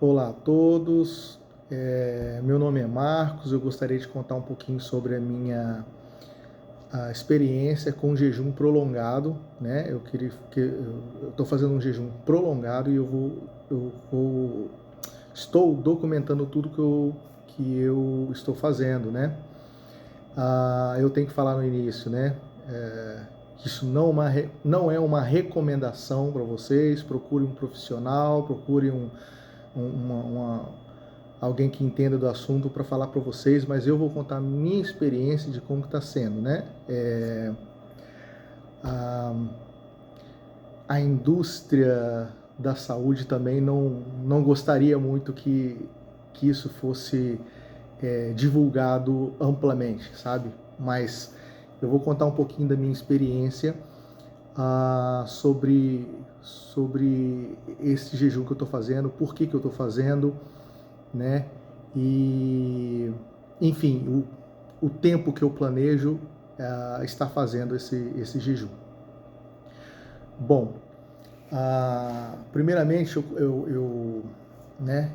Olá a todos, meu nome é Marcos, eu gostaria de contar um pouquinho sobre a experiência com jejum prolongado, né? Eu estou fazendo um jejum prolongado e estou documentando tudo que eu estou fazendo, né? Eu tenho que falar no início, né? Que isso não é uma recomendação para vocês. Procure um profissional, procure alguém que entenda do assunto para falar para vocês, mas eu vou contar a minha experiência de como está sendo, né? A, a indústria da saúde também não gostaria muito que isso fosse divulgado amplamente, sabe? Mas eu vou contar um pouquinho da minha experiência sobre esse jejum que eu estou fazendo, por que eu estou fazendo, né? E, enfim, o tempo que eu planejo estar fazendo esse jejum. Bom, primeiramente, né,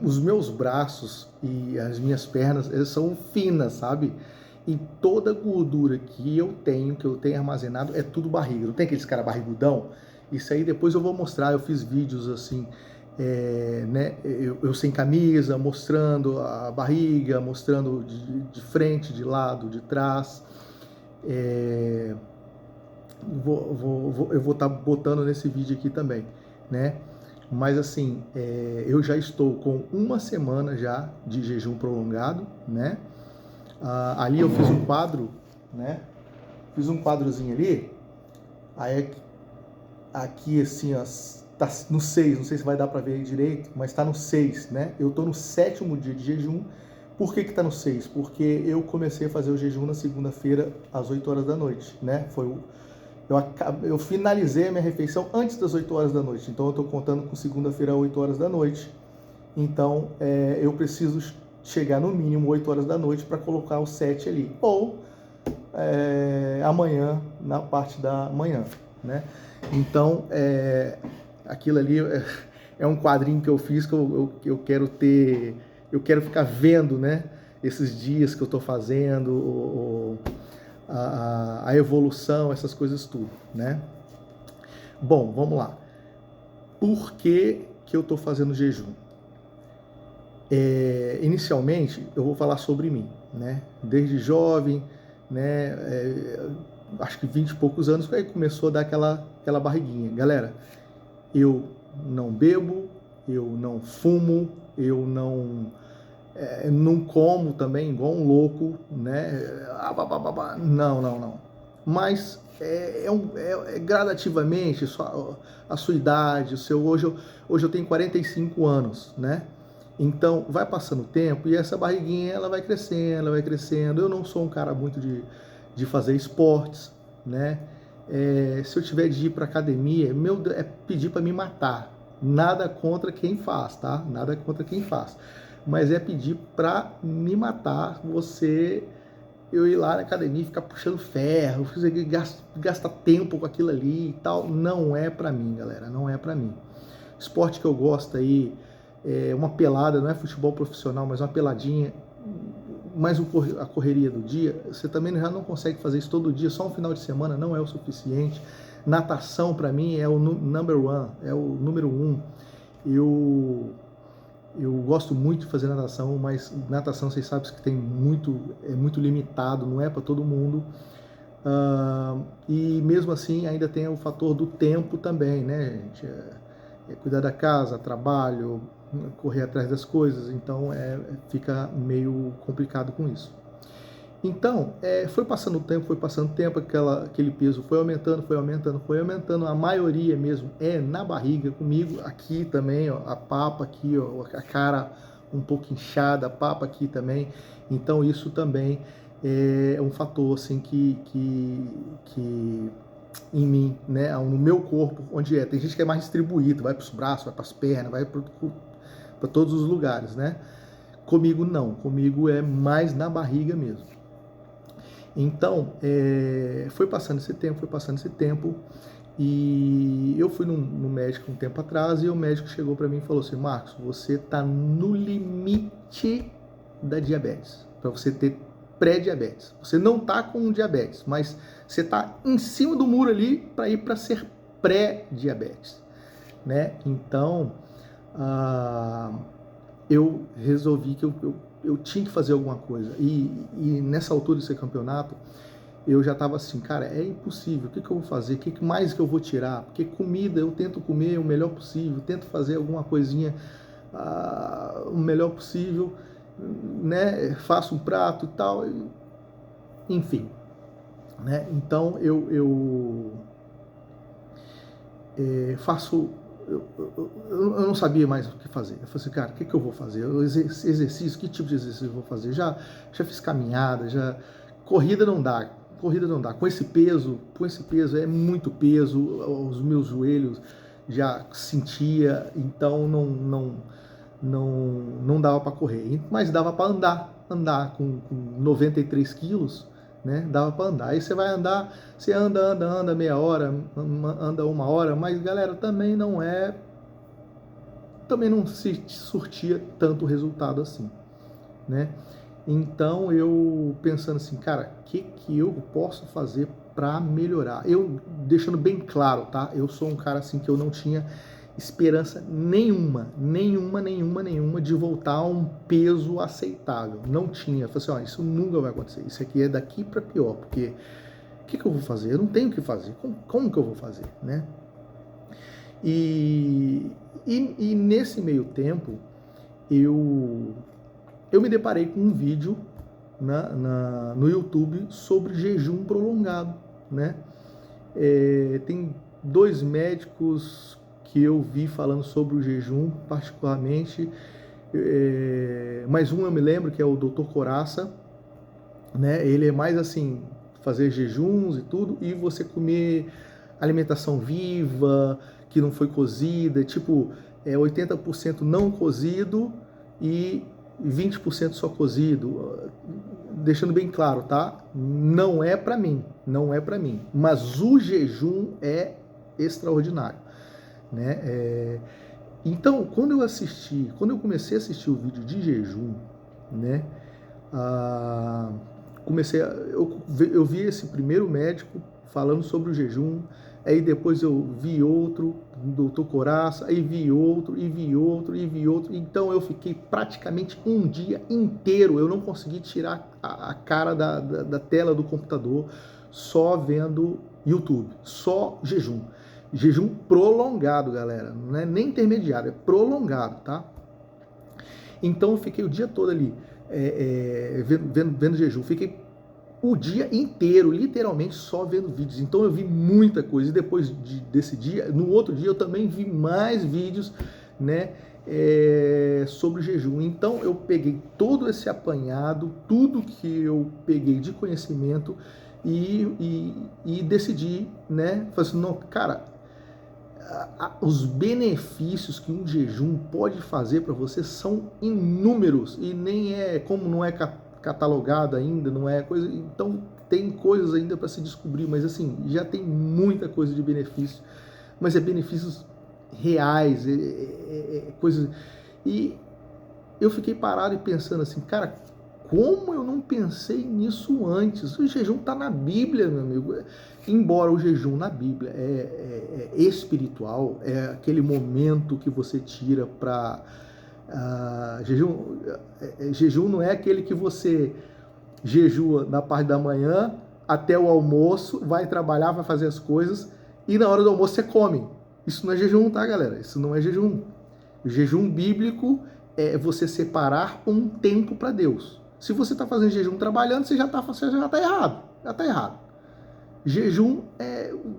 os meus braços e as minhas pernas, elas são finas, sabe? E toda a gordura que eu tenho armazenado, é tudo barriga. Não tem aqueles cara barrigudão? Isso aí depois eu vou mostrar. Eu fiz vídeos assim, né? Eu sem camisa, mostrando a barriga, mostrando de frente, de lado, de trás. Eu vou estar botando nesse vídeo aqui também, né? Mas assim, eu já estou com uma semana já de jejum prolongado, né? Ali eu fiz um quadro, né? Fiz um quadrozinho ali, aí aqui assim, ó, tá no 6, não sei se vai dar para ver aí direito, mas tá no 6, né? Eu tô no 7º dia de jejum. Por que tá no 6? Porque eu comecei a fazer o jejum na segunda-feira às 8 horas da noite, né? Eu finalizei a minha refeição antes das 8 horas da noite, então eu estou contando com segunda-feira às 8 horas da noite. Então eu preciso chegar no mínimo 8 horas da noite para colocar o 7 ali, ou amanhã, na parte da manhã, né? Então aquilo ali é um quadrinho que eu fiz que eu quero ter, eu quero ficar vendo, né? Esses dias que eu estou fazendo, a evolução, essas coisas tudo, né? Bom, vamos lá. Por que eu estou fazendo jejum? Inicialmente, eu vou falar sobre mim, né? Desde jovem, né? Acho que 20 e poucos anos, aí começou a dar aquela barriguinha. Galera, eu não bebo, eu não fumo, eu não como também igual um louco, né? Não. Mas gradativamente a sua idade, hoje eu tenho 45 anos, né? Então vai passando o tempo e essa barriguinha ela vai crescendo, ela vai crescendo. Eu não sou um cara muito de fazer esportes, né? Se eu tiver de ir para academia, é pedir para me matar. Nada contra quem faz, tá? Nada contra quem faz. Mas é pedir para me matar eu ir lá na academia e ficar puxando ferro, gastar tempo com aquilo ali e tal. Não é para mim, galera, não é para mim. Esporte que eu gosto aí é uma pelada, não é futebol profissional, mas uma peladinha, mais a correria do dia. Você também já não consegue fazer isso todo dia, só um final de semana não é o suficiente. Natação para mim é o number one, é o número um. Eu gosto muito de fazer natação, mas natação vocês sabem que é muito limitado, não é para todo mundo. E mesmo assim ainda tem o fator do tempo também, né, gente? Cuidar da casa, trabalho, correr atrás das coisas, então fica meio complicado com isso. Então, foi passando o tempo, aquele peso foi aumentando, a maioria mesmo é na barriga comigo, aqui também, ó, a papa aqui, ó, a cara um pouco inchada, a papa aqui também, então isso também é um fator, assim, que em mim, né, no meu corpo, onde tem gente que é mais distribuído, vai para os braços, vai para as pernas, vai para todos os lugares, né, comigo não, comigo é mais na barriga mesmo. Então, foi passando esse tempo, E eu fui no médico um tempo atrás e o médico chegou para mim e falou assim: Marcos, você está no limite da diabetes, para você ter pré-diabetes. Você não está com diabetes, mas você está em cima do muro ali para ir para ser pré-diabetes, né? Então, eu resolvi que eu tinha que fazer alguma coisa. E nessa altura desse campeonato, eu já estava assim, cara, é impossível, o que eu vou fazer, o que mais que eu vou tirar? Porque comida eu tento comer o melhor possível, tento fazer alguma coisinha o melhor possível, né? Faço um prato e tal, enfim, né? Então eu faço... Eu não sabia mais o que fazer. Eu falei assim, cara, o que eu vou fazer? Exercício, que tipo de exercício eu vou fazer? Já fiz caminhada, corrida não dá. Corrida não dá. Com esse peso é muito peso, os meus joelhos já sentia, então não dava para correr. Mas dava para andar com 93 quilos, né? Dava para andar. Aí você vai andar, você anda meia hora, anda uma hora, mas galera, também não se surtia tanto resultado assim, né? Então eu pensando assim, cara, o que eu posso fazer para melhorar? Eu deixando bem claro, tá? Eu sou um cara assim que eu não tinha esperança nenhuma de voltar a um peso aceitável. Não tinha. Eu falei assim, ó, isso nunca vai acontecer. Isso aqui é daqui para pior, porque o que eu vou fazer? Eu não tenho o que fazer. Como que eu vou fazer, né? E nesse meio tempo, eu me deparei com um vídeo no YouTube sobre jejum prolongado, né? Tem 2 médicos que eu vi falando sobre o jejum, particularmente, mas um eu me lembro que é o Dr. Coraça, né? Ele é mais assim, fazer jejuns e tudo, e você comer alimentação viva, que não foi cozida, tipo 80% não cozido e 20% só cozido, deixando bem claro, tá? Não é para mim, mas o jejum é extraordinário, né? Então, quando eu comecei a assistir o vídeo de jejum, né? Eu vi esse primeiro médico falando sobre o jejum, aí depois eu vi outro, do Dr. Coraça, aí vi outro, então eu fiquei praticamente um dia inteiro, eu não consegui tirar a cara da tela do computador, só vendo YouTube, só jejum. Jejum prolongado, galera, não é nem intermediário, é prolongado, tá? Então eu fiquei o dia todo ali, vendo jejum, fiquei o dia inteiro, literalmente, só vendo vídeos. Então eu vi muita coisa. E depois desse dia, no outro dia, eu também vi mais vídeos, né, sobre o jejum. Então eu peguei todo esse apanhado, tudo que eu peguei de conhecimento e decidi, né, falei assim, não, cara, os benefícios que um jejum pode fazer para você são inúmeros e nem como não é catalogado ainda, não é coisa, então tem coisas ainda para se descobrir, mas assim, já tem muita coisa de benefício, mas benefícios reais, coisas. E eu fiquei parado e pensando assim, cara, como eu não pensei nisso antes? O jejum está na Bíblia, meu amigo. Embora o jejum na Bíblia é espiritual, é aquele momento que você tira para... jejum não é aquele que você jejua na parte da manhã até o almoço, vai trabalhar, vai fazer as coisas e na hora do almoço você come. Isso não é jejum, tá, galera? Isso não é jejum. O jejum bíblico é você separar um tempo para Deus. Se você está fazendo jejum trabalhando, você já está errado. Já está errado. Jejum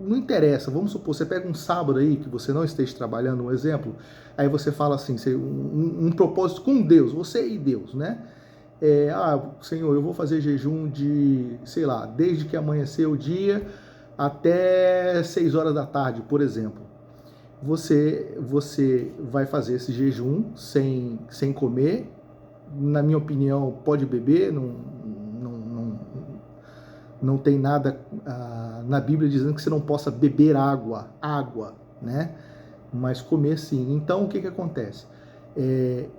não interessa. Vamos supor, você pega um sábado aí que você não esteja trabalhando, um exemplo, aí você fala assim, um propósito com Deus, você e Deus, né? Senhor, eu vou fazer jejum de, sei lá, desde que amanhecer o dia até 6 horas da tarde, por exemplo. Você vai fazer esse jejum sem comer. Na minha opinião, pode beber, não tem nada na Bíblia dizendo que você não possa beber água, né? Mas comer sim. Então, o que acontece?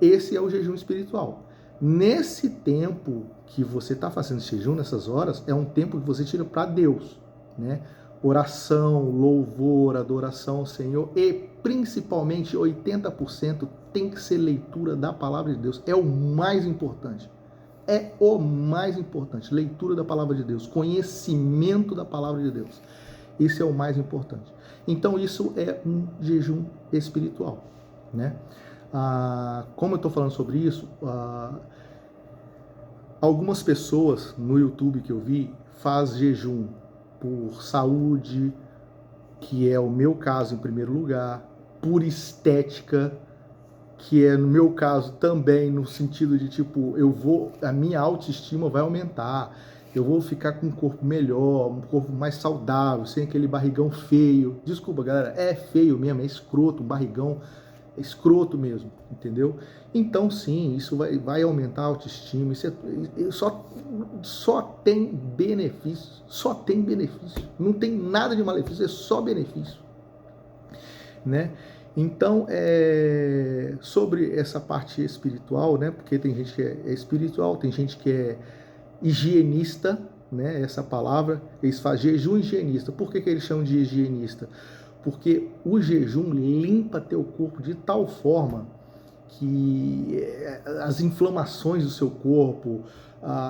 Esse é o jejum espiritual. Nesse tempo que você está fazendo jejum, nessas horas, é um tempo que você tira para Deus, né? Oração, louvor, adoração ao Senhor e principalmente 80% tem que ser leitura da palavra de Deus. É o mais importante. É o mais importante. Leitura da palavra de Deus, conhecimento da palavra de Deus. Isso é o mais importante. Então isso é um jejum espiritual, né? Como eu estou falando sobre isso, algumas pessoas no YouTube que eu vi faz jejum por saúde, que é o meu caso em primeiro lugar, por estética, que é no meu caso também no sentido de tipo, a minha autoestima vai aumentar, eu vou ficar com um corpo melhor, um corpo mais saudável, sem aquele barrigão feio. Desculpa, galera, é feio mesmo, é escroto, um barrigão escroto mesmo, entendeu? Então sim, isso vai aumentar a autoestima, só tem benefício, não tem nada de malefício, é só benefício, né? Então, sobre essa parte espiritual, né? Porque tem gente que é espiritual, tem gente que é higienista, né? Essa palavra, eles fazem jejum higienista. Por que eles chamam de higienista? Porque o jejum limpa teu corpo de tal forma que as inflamações do seu corpo,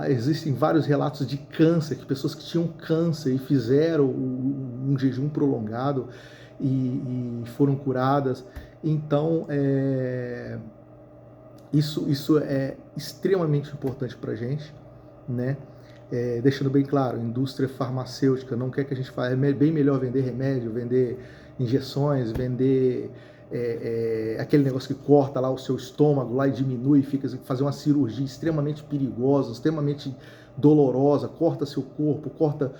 existem vários relatos de câncer, que pessoas que tinham câncer e fizeram um jejum prolongado e foram curadas. Então, isso é extremamente importante para a gente, né? Deixando bem claro, a indústria farmacêutica não quer que a gente faça, é bem melhor vender remédio, vender injeções, vender aquele negócio que corta lá o seu estômago lá e diminui, fazer uma cirurgia extremamente perigosa, extremamente dolorosa, corta seu corpo, corta...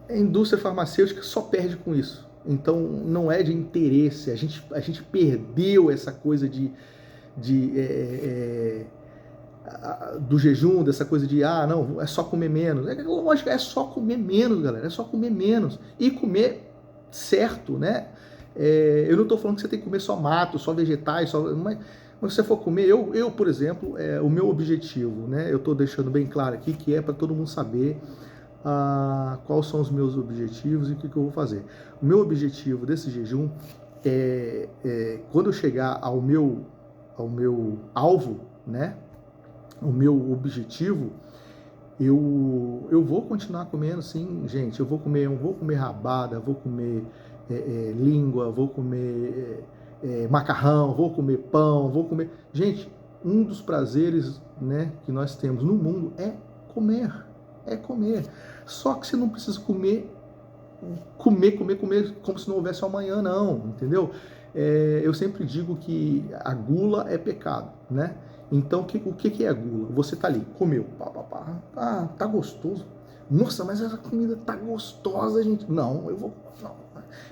A indústria farmacêutica só perde com isso. Então não é de interesse, a gente perdeu essa coisa do jejum, dessa coisa de, não, é só comer menos. Lógico, é só comer menos, galera, é só comer menos. E comer certo, né? Eu não estou falando que você tem que comer só mato, só vegetais, mas se você for comer, eu por exemplo, o meu objetivo, né? Eu estou deixando bem claro aqui que é para todo mundo saber quais são os meus objetivos e o que eu vou fazer. O meu objetivo desse jejum quando eu chegar ao meu alvo, né? O meu objetivo, eu vou continuar comendo, sim, gente. Eu vou comer rabada, vou comer língua, vou comer macarrão, vou comer pão, vou comer... Gente, um dos prazeres, né, que nós temos no mundo é comer. Só que você não precisa comer como se não houvesse amanhã, não, entendeu? Eu sempre digo que a gula é pecado, né? Então, o que é a gula? Você tá ali, comeu, tá gostoso. Nossa, mas essa comida tá gostosa, gente. Não,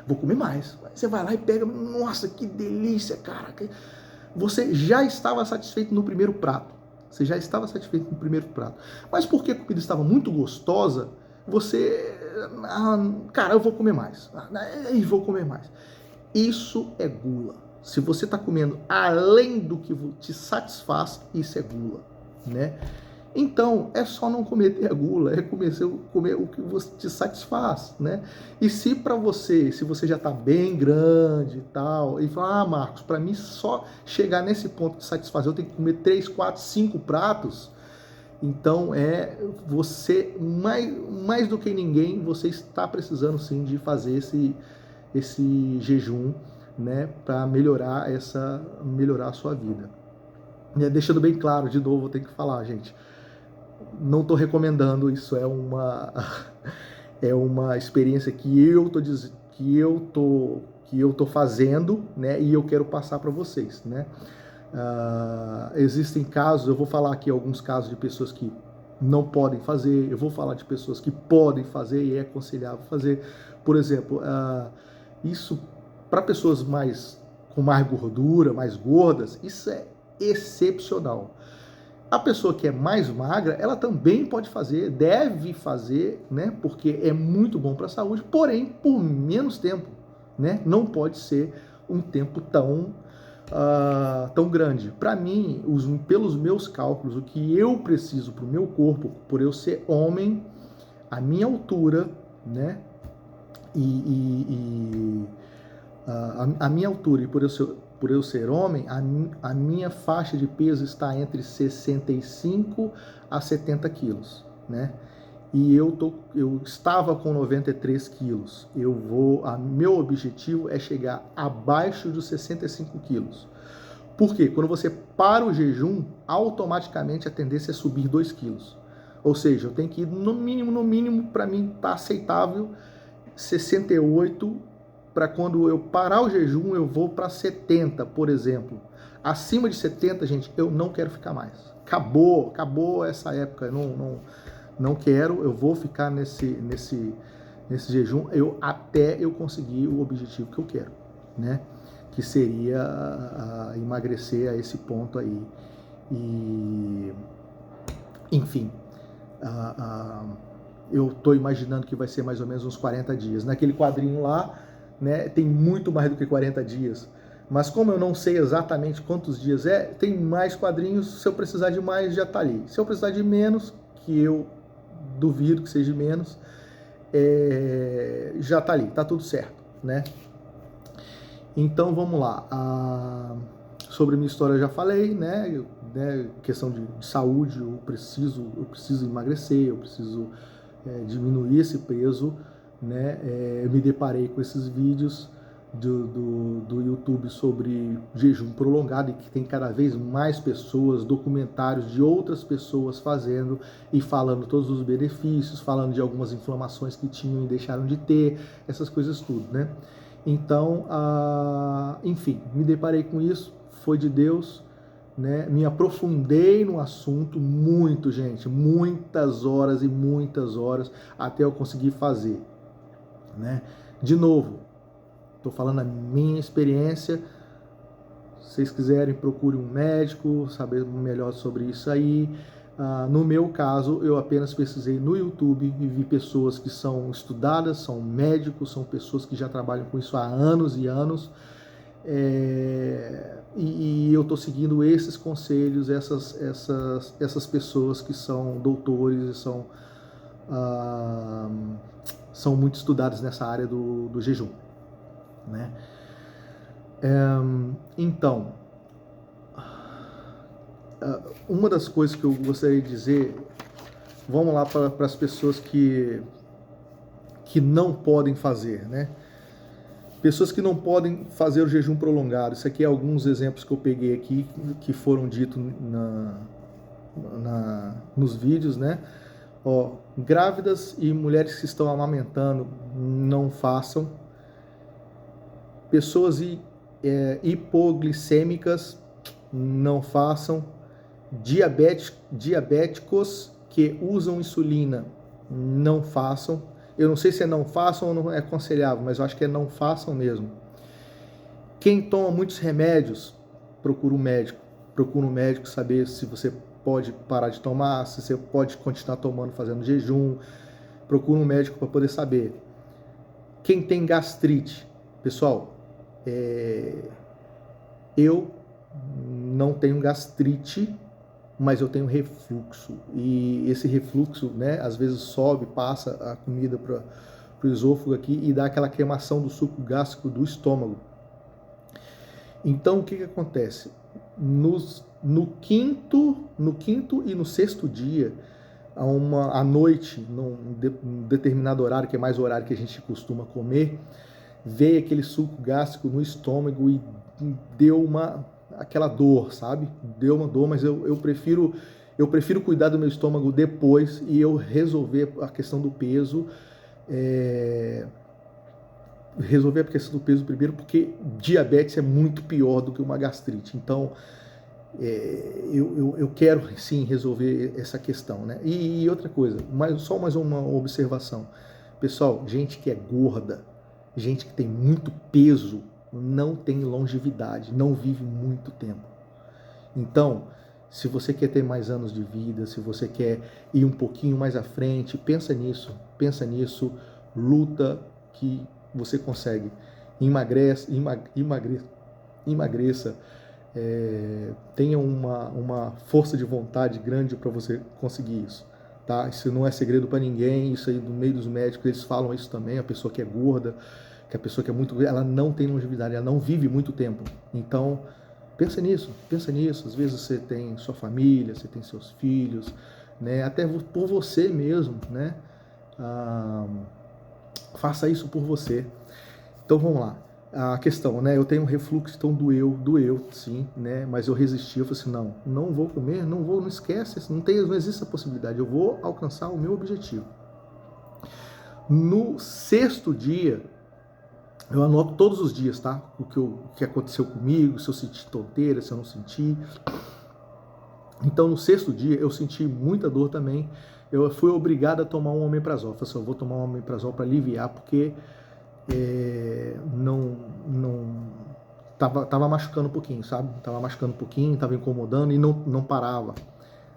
vou comer mais. Você vai lá e pega, nossa, que delícia, cara. Você já estava satisfeito no primeiro prato. Mas porque a comida estava muito gostosa, cara, eu vou comer mais. Isso é gula. Se você está comendo além do que te satisfaz, isso é gula, né? Então, é só não cometer a gula, é comer o que você te satisfaz, né? E se você já está bem grande e tal, e fala, Marcos, para mim só chegar nesse ponto de satisfazer, eu tenho que comer 3, 4, 5 pratos, então você, mais do que ninguém, você está precisando sim de fazer esse jejum, né, para melhorar a sua vida. Deixando bem claro, de novo, eu tenho que falar, gente, não estou recomendando, isso é uma experiência que eu tô fazendo, né, e eu quero passar para vocês, né? Existem casos, eu vou falar aqui alguns casos de pessoas que não podem fazer, eu vou falar de pessoas que podem fazer e é aconselhável fazer. Por exemplo, isso para pessoas com mais gordura, mais gordas, isso é excepcional. A pessoa que é mais magra, ela também pode fazer, deve fazer, né? Porque é muito bom para a saúde, porém por menos tempo, né? Não pode ser um tempo tão grande. Para mim, pelos meus cálculos, o que eu preciso para o meu corpo, por eu ser homem, a minha altura, né? A minha altura e por eu ser homem, a minha faixa de peso está entre 65 a 70 quilos, né? E eu estava com 93 quilos. Meu objetivo é chegar abaixo dos 65 quilos. Por quê? Quando você para o jejum, automaticamente a tendência é subir 2 quilos. Ou seja, eu tenho que ir no mínimo, para mim tá aceitável, 68, para quando eu parar o jejum, eu vou para 70, por exemplo. Acima de 70, gente, eu não quero ficar mais. Acabou essa época, não quero, eu vou ficar nesse jejum até eu conseguir o objetivo que eu quero, né? Que seria emagrecer a esse ponto aí. E, enfim, eu estou imaginando que vai ser mais ou menos uns 40 dias. Naquele quadrinho lá, né, tem muito mais do que 40 dias. Mas como eu não sei exatamente quantos dias tem mais quadrinhos. Se eu precisar de mais, já está ali. Se eu precisar de menos, que eu duvido que seja menos, já está ali, está tudo certo, né? Então vamos lá. Sobre minha história eu já falei, né? Questão de saúde, eu preciso emagrecer, eu preciso diminuir esse peso, né? Eu me deparei com esses vídeos do YouTube sobre jejum prolongado, e que tem cada vez mais pessoas, documentários de outras pessoas fazendo e falando todos os benefícios, falando de algumas inflamações que tinham e deixaram de ter, essas coisas tudo, né? Então, enfim, me deparei com isso, foi de Deus, né? Me aprofundei no assunto muito, gente, muitas horas e muitas horas até eu conseguir fazer, né? De novo, estou falando a minha experiência. Se vocês quiserem, procure um médico, saber melhor sobre isso aí. No meu caso, eu apenas pesquisei no YouTube e vi pessoas que são estudadas, são médicos, são pessoas que já trabalham com isso há anos e anos. E eu estou seguindo esses conselhos, essas pessoas que são doutores e são muito estudadas nessa área do jejum, né? Então, uma das coisas que eu gostaria de dizer, vamos lá para as pessoas que não podem fazer, né? Pessoas que não podem fazer o jejum prolongado. Isso aqui é alguns exemplos que eu peguei aqui, que foram ditos nos vídeos, né? Grávidas e mulheres que estão amamentando, não façam. Pessoas hipoglicêmicas, não façam. Diabéticos que usam insulina, não façam. Eu não sei se não façam ou não é aconselhável, mas eu acho que não façam mesmo. Quem toma muitos remédios, procura um médico. Procura um médico saber se você pode parar de tomar, se você pode continuar tomando, fazendo jejum. Procura um médico para poder saber. Quem tem gastrite, pessoal, eu não tenho gastrite, mas eu tenho refluxo, e esse refluxo, né, às vezes sobe, passa a comida para o esôfago aqui e dá aquela queimação do suco gástrico do estômago. Então o que acontece? No quinto e no sexto dia, à noite, num determinado horário, que é mais o horário que a gente costuma comer, veio aquele suco gástrico no estômago e deu aquela dor, sabe? Deu uma dor, mas eu prefiro cuidar do meu estômago depois e eu resolver a questão do peso. Resolver a questão do peso primeiro, porque diabetes é muito pior do que uma gastrite. Então, eu quero sim resolver essa questão, né? E outra coisa, só mais uma observação. Pessoal, gente que é gorda, gente que tem muito peso, não tem longevidade, não vive muito tempo. Então, Se você quer ter mais anos de vida, se você quer ir um pouquinho mais à frente, pensa nisso, luta que você consegue. Emagreça, tenha uma força de vontade grande para você conseguir isso. Tá? Isso não é segredo para ninguém, isso aí no meio dos médicos eles falam isso também, a pessoa que é gorda, que a pessoa que é muito, ela não tem longevidade, ela não vive muito tempo. Então, pensa nisso. Às vezes você tem sua família, você tem seus filhos, né? Até por você mesmo, né? Faça isso por você. Então vamos lá. A questão, né? Eu tenho um refluxo, então doeu, sim, né? Mas eu resisti, eu falei assim, não vou comer, não esquece, não existe essa possibilidade, eu vou alcançar o meu objetivo. No 6º dia, eu anoto todos os dias, tá? O que aconteceu comigo, se eu senti tonteira, se eu não senti. Então, no 6º dia, eu senti muita dor também. Eu fui obrigado a tomar um omeprazol. Eu falei assim, eu vou tomar um omeprazol para aliviar, porque tava machucando um pouquinho, sabe? Tava machucando um pouquinho, tava incomodando e não parava.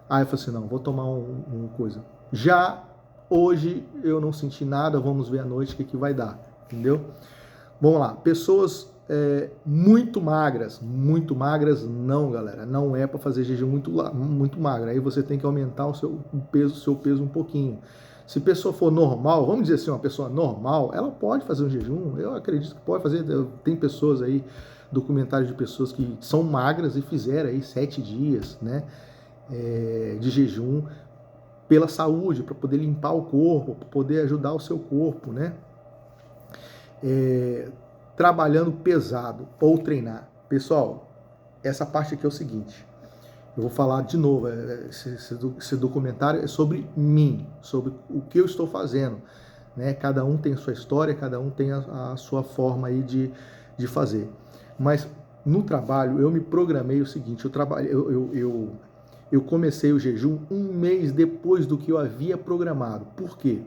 Aí eu falei assim, não, vou tomar uma coisa. Já hoje eu não senti nada, vamos ver à noite o que vai dar, entendeu? Vamos lá, pessoas muito magras não, galera, não é para fazer jejum muito magro, aí você tem que aumentar o seu peso um pouquinho. Se a pessoa for normal, vamos dizer assim, uma pessoa normal, ela pode fazer um jejum, eu acredito que pode fazer, tem pessoas aí, documentários de pessoas que são magras e fizeram aí 7 dias, né, de jejum pela saúde, para poder limpar o corpo, para poder ajudar o seu corpo, né, trabalhando pesado ou treinar. Pessoal, essa parte aqui é o seguinte, eu vou falar de novo, esse documentário é sobre mim, sobre o que eu estou fazendo, né? Cada um tem a sua história, cada um tem a sua forma aí de fazer. Mas no trabalho eu me programei o seguinte, eu comecei o jejum 1 mês depois do que eu havia programado. Por quê?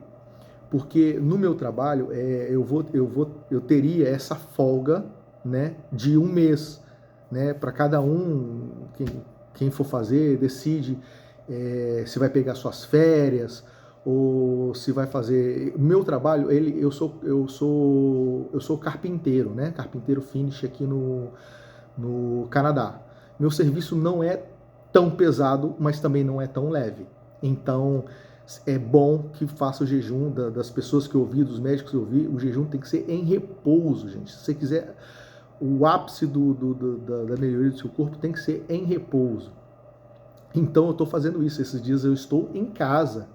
Porque no meu trabalho eu teria essa folga, né, de 1 mês, né, para cada um, quem for fazer, decide se vai pegar suas férias ou se vai fazer. O meu trabalho, eu sou carpinteiro, né, carpinteiro finish aqui no Canadá. Meu serviço não é tão pesado, mas também não é tão leve. Então, é bom que faça o jejum das pessoas que eu ouvi, dos médicos que eu ouvi. O jejum tem que ser em repouso, gente. Se você quiser o ápice da melhoria do seu corpo, tem que ser em repouso. Então eu estou fazendo isso. Esses dias eu estou em casa,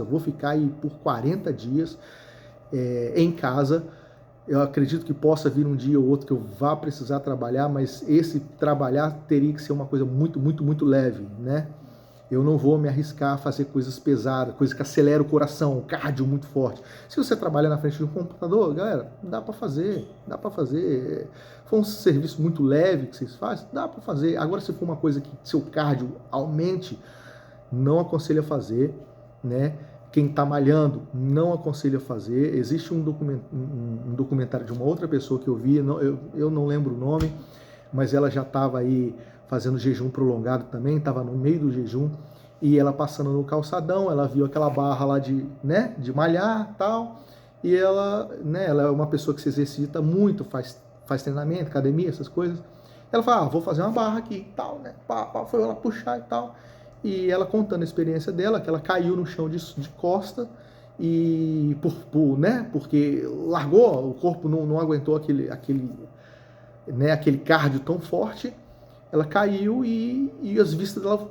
vou ficar aí por 40 dias em casa. Eu acredito que possa vir um dia ou outro que eu vá precisar trabalhar, mas esse trabalhar teria que ser uma coisa muito, muito, muito leve, né? Eu não vou me arriscar a fazer coisas pesadas, coisas que aceleram o coração, cardio muito forte. Se você trabalha na frente de um computador, galera, dá para fazer. For um serviço muito leve que vocês fazem, dá para fazer. Agora, se for uma coisa que seu cardio aumente, não aconselho a fazer, né? Quem está malhando, não aconselho a fazer. Existe um documentário de uma outra pessoa que eu vi, eu não lembro o nome, mas ela já estava aí fazendo jejum prolongado também, estava no meio do jejum, e ela passando no calçadão, ela viu aquela barra lá de malhar, tal, e ela é uma pessoa que se exercita muito, faz treinamento, academia, essas coisas. Ela fala, vou fazer uma barra aqui, tal, né, foi ela puxar e tal, e ela contando a experiência dela, que ela caiu no chão de costa, e porque largou, o corpo não aguentou aquele cardio tão forte, ela caiu e as vistas dela,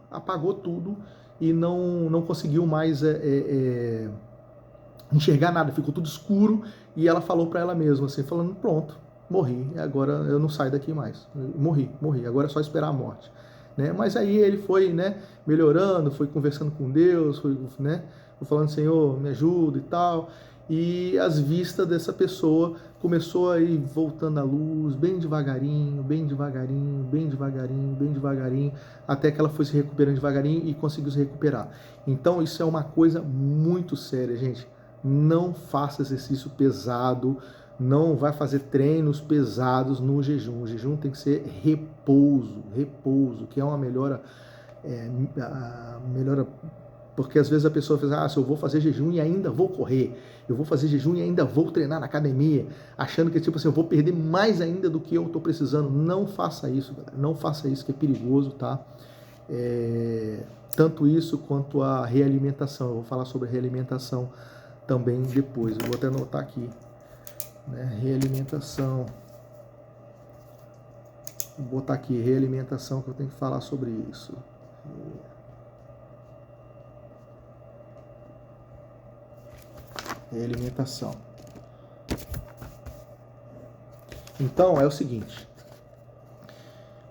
apagou tudo e não conseguiu mais enxergar nada, ficou tudo escuro, e ela falou para ela mesma assim, falando, pronto, morri, agora eu não saio daqui mais, morri, agora é só esperar a morte. Né? Mas aí ele foi, né, melhorando, foi conversando com Deus, foi falando, Senhor, me ajuda e tal, e as vistas dessa pessoa começou a ir voltando à luz, bem devagarinho, até que ela foi se recuperando devagarinho e conseguiu se recuperar. Então isso é uma coisa muito séria, gente. Não faça exercício pesado não vai fazer treinos pesados no jejum. O jejum tem que ser repouso, que é uma melhora, melhora, porque às vezes a pessoa fala, se eu vou fazer jejum e ainda vou correr, eu vou fazer jejum e ainda vou treinar na academia, achando que tipo assim, eu vou perder mais ainda do que eu estou precisando. Não faça isso, galera. Não faça isso, que é perigoso, tá? Tanto isso quanto a realimentação. Eu vou falar sobre realimentação também depois. Eu vou até anotar aqui, né? Realimentação. Vou botar aqui realimentação, que eu tenho que falar sobre isso. Realimentação. Então é o seguinte: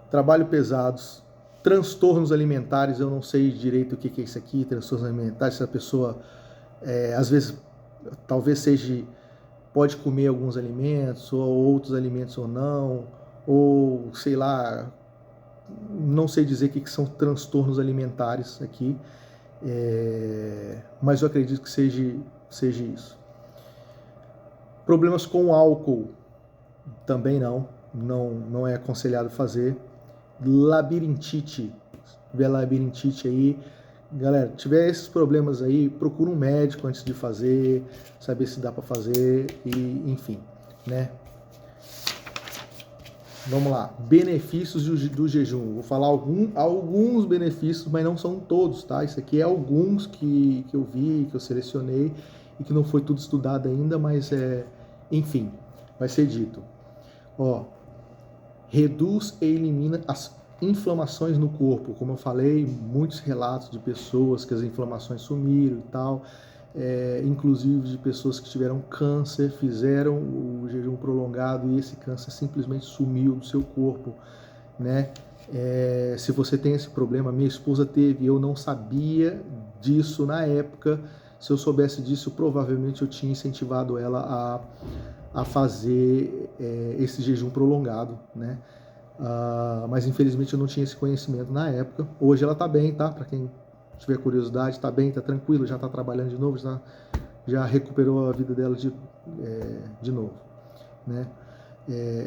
trabalho pesados, transtornos alimentares. Eu não sei direito o que é isso aqui, transtornos alimentares. Se a pessoa às vezes talvez seja, pode comer alguns alimentos ou outros alimentos ou não, ou sei lá, não sei dizer o que são transtornos alimentares aqui, mas eu acredito que seja isso. Problemas com álcool também não é aconselhado fazer. Labirintite, se tiver labirintite aí, galera, tiver esses problemas aí, procura um médico antes de fazer, saber se dá para fazer, e enfim, né? Vamos lá, benefícios do jejum. Vou falar alguns benefícios, mas não são todos, tá? Isso aqui é alguns que eu vi, que eu selecionei e que não foi tudo estudado ainda, mas enfim, vai ser dito. Ó, reduz e elimina as inflamações no corpo. Como eu falei, muitos relatos de pessoas que as inflamações sumiram e tal, inclusive de pessoas que tiveram câncer, fizeram o jejum prolongado e esse câncer simplesmente sumiu do seu corpo, né? Se você tem esse problema, minha esposa teve, eu não sabia disso na época. Se eu soubesse disso, provavelmente eu tinha incentivado ela a fazer esse jejum prolongado, né? Mas infelizmente eu não tinha esse conhecimento na época. Hoje ela tá bem, tá? Para quem tiver curiosidade, tá bem, tá tranquilo, já tá trabalhando de novo, já recuperou a vida dela de novo, né?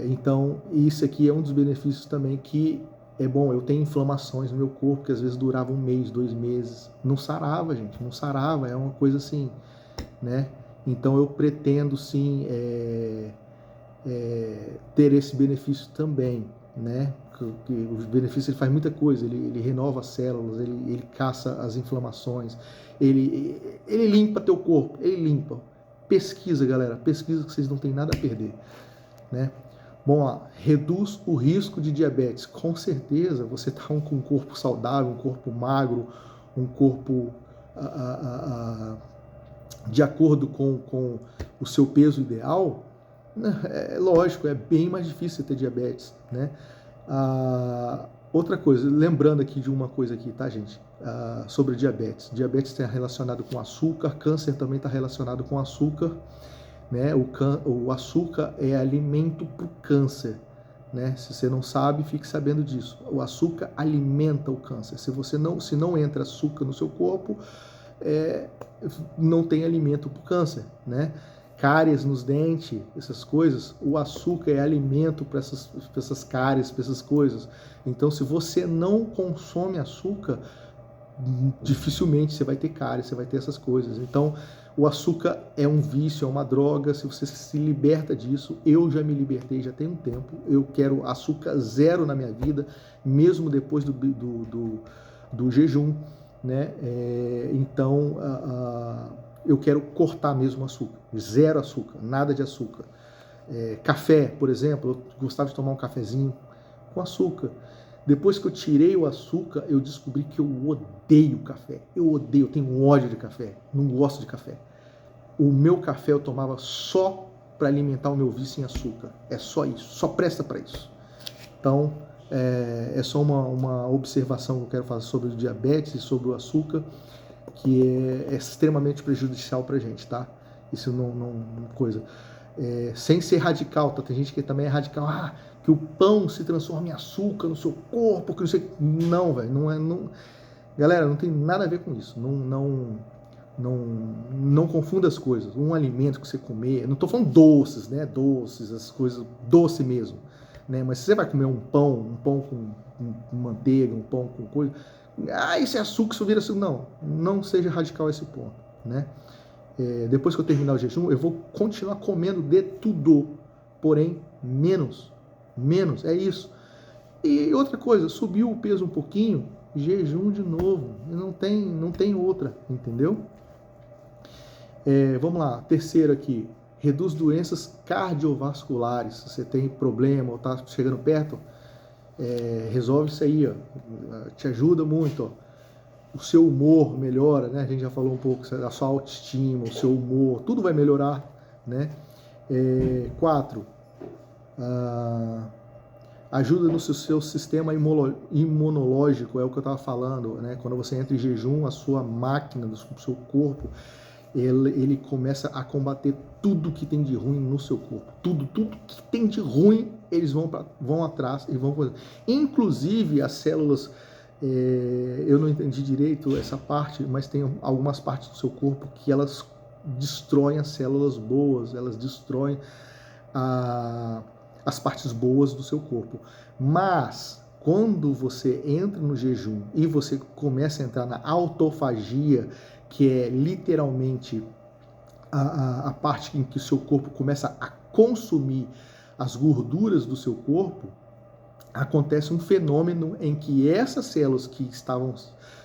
Então isso aqui é um dos benefícios também, que é bom. Eu tenho inflamações no meu corpo que às vezes duravam 1 mês, 2 meses, não sarava, gente, não sarava, é uma coisa assim, né? Então eu pretendo sim ter esse benefício também, né? Que o benefício, ele faz muita coisa, ele renova as células, ele caça as inflamações, ele limpa teu corpo, ele limpa. Pesquisa, galera, pesquisa, que vocês não têm nada a perder, né? Bom, ó, reduz o risco de diabetes. Com certeza, você está com um corpo saudável, um corpo magro, um corpo de acordo com o seu peso ideal. É lógico, é bem mais difícil ter diabetes, né? Outra coisa, lembrando aqui de uma coisa aqui, tá, gente? Sobre diabetes. Diabetes está relacionado com açúcar, câncer também está relacionado com açúcar, né? O açúcar é alimento para o câncer, né? Se você não sabe, fique sabendo disso. O açúcar alimenta o câncer. Se não entra açúcar no seu corpo, não tem alimento para o câncer, né? Cáries nos dentes, essas coisas, o açúcar é alimento para essas cáries, para essas coisas. Então, se você não consome açúcar, dificilmente você vai ter cárie, você vai ter essas coisas. Então, o açúcar é um vício, é uma droga. Se você se liberta disso, eu já me libertei, já tem um tempo. Eu quero açúcar zero na minha vida, mesmo depois do jejum, né? Então, eu quero cortar mesmo o açúcar, zero açúcar, nada de açúcar. Café, por exemplo, eu gostava de tomar um cafezinho com açúcar. Depois que eu tirei o açúcar, eu descobri que eu odeio café. Eu tenho ódio de café, não gosto de café. O meu café eu tomava só para alimentar o meu vício em açúcar. É só isso, só presta para isso. Então, é só uma observação que eu quero fazer sobre o diabetes e sobre o açúcar, que é extremamente prejudicial para a gente, tá? Isso não coisa. Sem ser radical, tá? Tem gente que também é radical, que o pão se transforma em açúcar no seu corpo, que não sei. Não, velho, não. Galera, não tem nada a ver com isso. Não confunda as coisas. Um alimento que você comer, não estou falando doces, né? Doces, as coisas, doce mesmo, né? Mas se você vai comer um pão com manteiga, um pão com coisa, isso é açúcar, isso vira açúcar. Não seja radical a esse ponto, né? Depois que eu terminar o jejum, eu vou continuar comendo de tudo, porém menos, é isso. E outra coisa, subiu o peso um pouquinho, jejum de novo, não tem outra, entendeu? Vamos lá, terceiro aqui, reduz doenças cardiovasculares. Se você tem problema ou está chegando perto, resolve isso aí, ó. Te ajuda muito, ó. O seu humor melhora, né? A gente já falou um pouco da sua autoestima, o seu humor, tudo vai melhorar, né? 4. Ajuda no seu sistema imunológico, é o que eu estava falando, né? Quando você entra em jejum, a sua máquina do seu corpo, ele começa a combater tudo que tem de ruim no seu corpo. Tudo que tem de ruim, eles vão atrás e vão fazer. Inclusive as células, eu não entendi direito essa parte, mas tem algumas partes do seu corpo que elas destroem as células boas, elas destroem as partes boas do seu corpo. Mas quando você entra no jejum e você começa a entrar na autofagia, que é literalmente a parte em que o seu corpo começa a consumir as gorduras do seu corpo, acontece um fenômeno em que essas células que estavam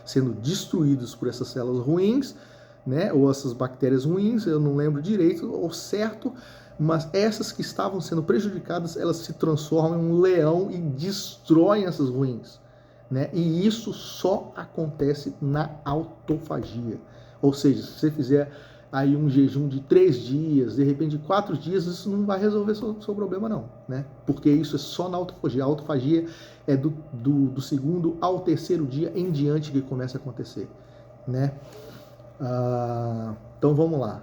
sendo destruídas por essas células ruins, né, ou essas bactérias ruins, eu não lembro direito ou certo, mas essas que estavam sendo prejudicadas, elas se transformam em um leão e destroem essas ruins, né? E isso só acontece na autofagia. Ou seja, se você fizer aí um jejum de 3 dias, de repente de 4 dias, isso não vai resolver seu problema não, né? Porque isso é só na autofagia. A autofagia é do segundo ao terceiro dia em diante que começa a acontecer, né? Então vamos lá.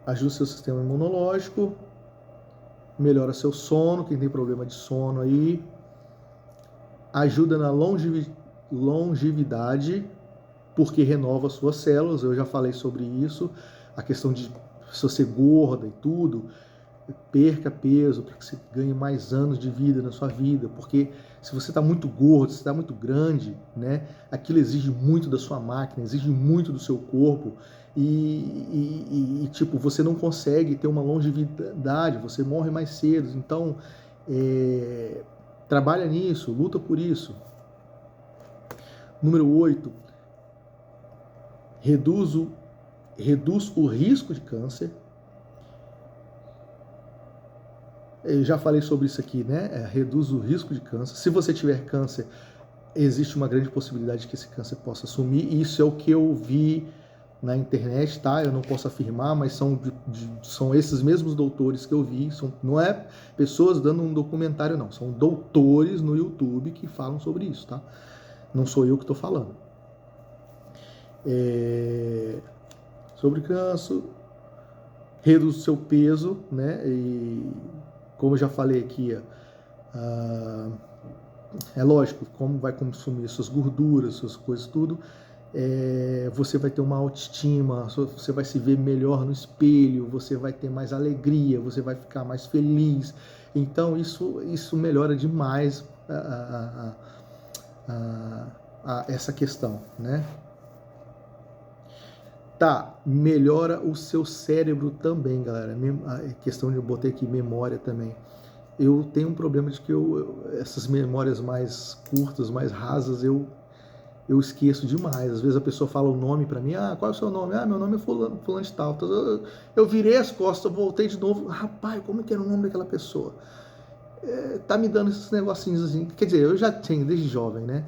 Ajuda o seu sistema imunológico, melhora seu sono, quem tem problema de sono aí, ajuda na longevidade, porque renova suas células, eu já falei sobre isso, a questão de se você gorda e tudo, perca peso para que você ganhe mais anos de vida na sua vida, porque se você está muito gordo, se está muito grande, né, aquilo exige muito da sua máquina, exige muito do seu corpo e tipo, você não consegue ter uma longevidade, você morre mais cedo, então trabalha nisso, luta por isso. Número 8, reduz o risco de câncer. Eu já falei sobre isso aqui, né? Reduz o risco de câncer. Se você tiver câncer, existe uma grande possibilidade que esse câncer possa sumir. Isso é o que eu vi na internet, tá? Eu não posso afirmar, mas são esses mesmos doutores que eu vi. Não é pessoas dando um documentário, não. São doutores no YouTube que falam sobre isso, tá? Não sou eu que estou falando. Sobre câncer, reduz o seu peso, né? E como eu já falei aqui, é lógico, como vai consumir suas gorduras, suas coisas, tudo, você vai ter uma autoestima, você vai se ver melhor no espelho, você vai ter mais alegria, você vai ficar mais feliz. Então isso melhora demais essa questão, né? Tá, melhora o seu cérebro também, galera. A questão de eu botei aqui memória também. Eu tenho um problema de que essas memórias mais curtas, mais rasas, eu esqueço demais. Às vezes a pessoa fala o nome pra mim, qual é o seu nome? Meu nome é fulano de tal. Então, eu virei as costas, eu voltei de novo, rapaz, como é que era o nome daquela pessoa? Tá me dando esses negocinhos assim, quer dizer, eu já tenho desde jovem, né?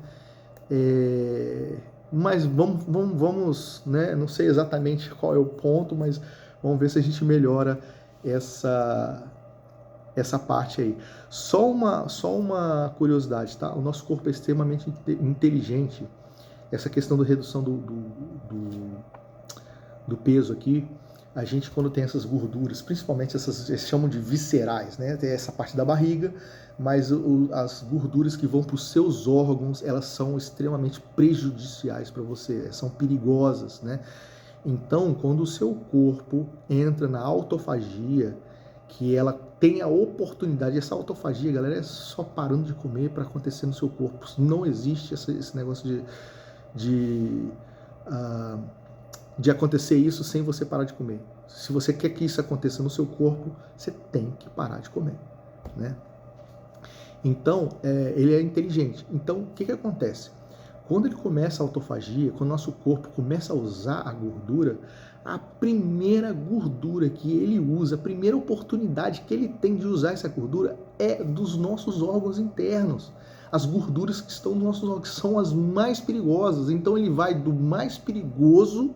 Mas vamos, né? Não sei exatamente qual é o ponto, mas vamos ver se a gente melhora essa parte aí. Só uma curiosidade, tá? O nosso corpo é extremamente inteligente. Essa questão da redução do peso aqui, a gente quando tem essas gorduras, principalmente essas, eles chamam de viscerais, né? Tem essa parte da barriga, mas as gorduras que vão para os seus órgãos, elas são extremamente prejudiciais para você, são perigosas, né? Então, quando o seu corpo entra na autofagia, que ela tem a oportunidade, essa autofagia, galera, é só parando de comer para acontecer no seu corpo. Não existe esse negócio de acontecer isso sem você parar de comer. Se você quer que isso aconteça no seu corpo, você tem que parar de comer, né? Então, ele é inteligente. Então, o que acontece? Quando ele começa a autofagia, quando o nosso corpo começa a usar a gordura, a primeira gordura que ele usa, a primeira oportunidade que ele tem de usar essa gordura é dos nossos órgãos internos. As gorduras que estão nos nossos órgãos são as mais perigosas. Então ele vai do mais perigoso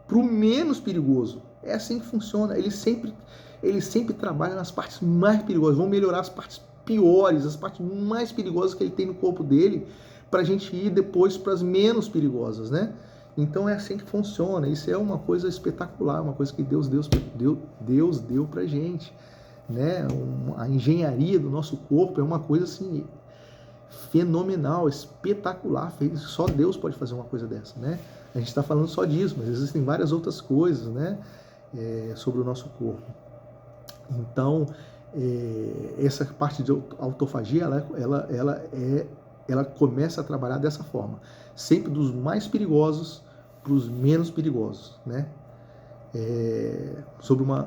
para o menos perigoso. É assim que funciona. Ele sempre trabalha nas partes mais perigosas. Vão melhorar as partes piores, as partes mais perigosas que ele tem no corpo dele, para a gente ir depois para as menos perigosas, né? Então é assim que funciona. Isso é uma coisa espetacular, uma coisa que Deus deu pra gente, né? A engenharia do nosso corpo é uma coisa assim fenomenal, espetacular. Só Deus pode fazer uma coisa dessa, né? A gente está falando só disso, mas existem várias outras coisas, né? Sobre o nosso corpo. Então essa parte de autofagia, ela começa a trabalhar dessa forma, sempre dos mais perigosos para os menos perigosos, né?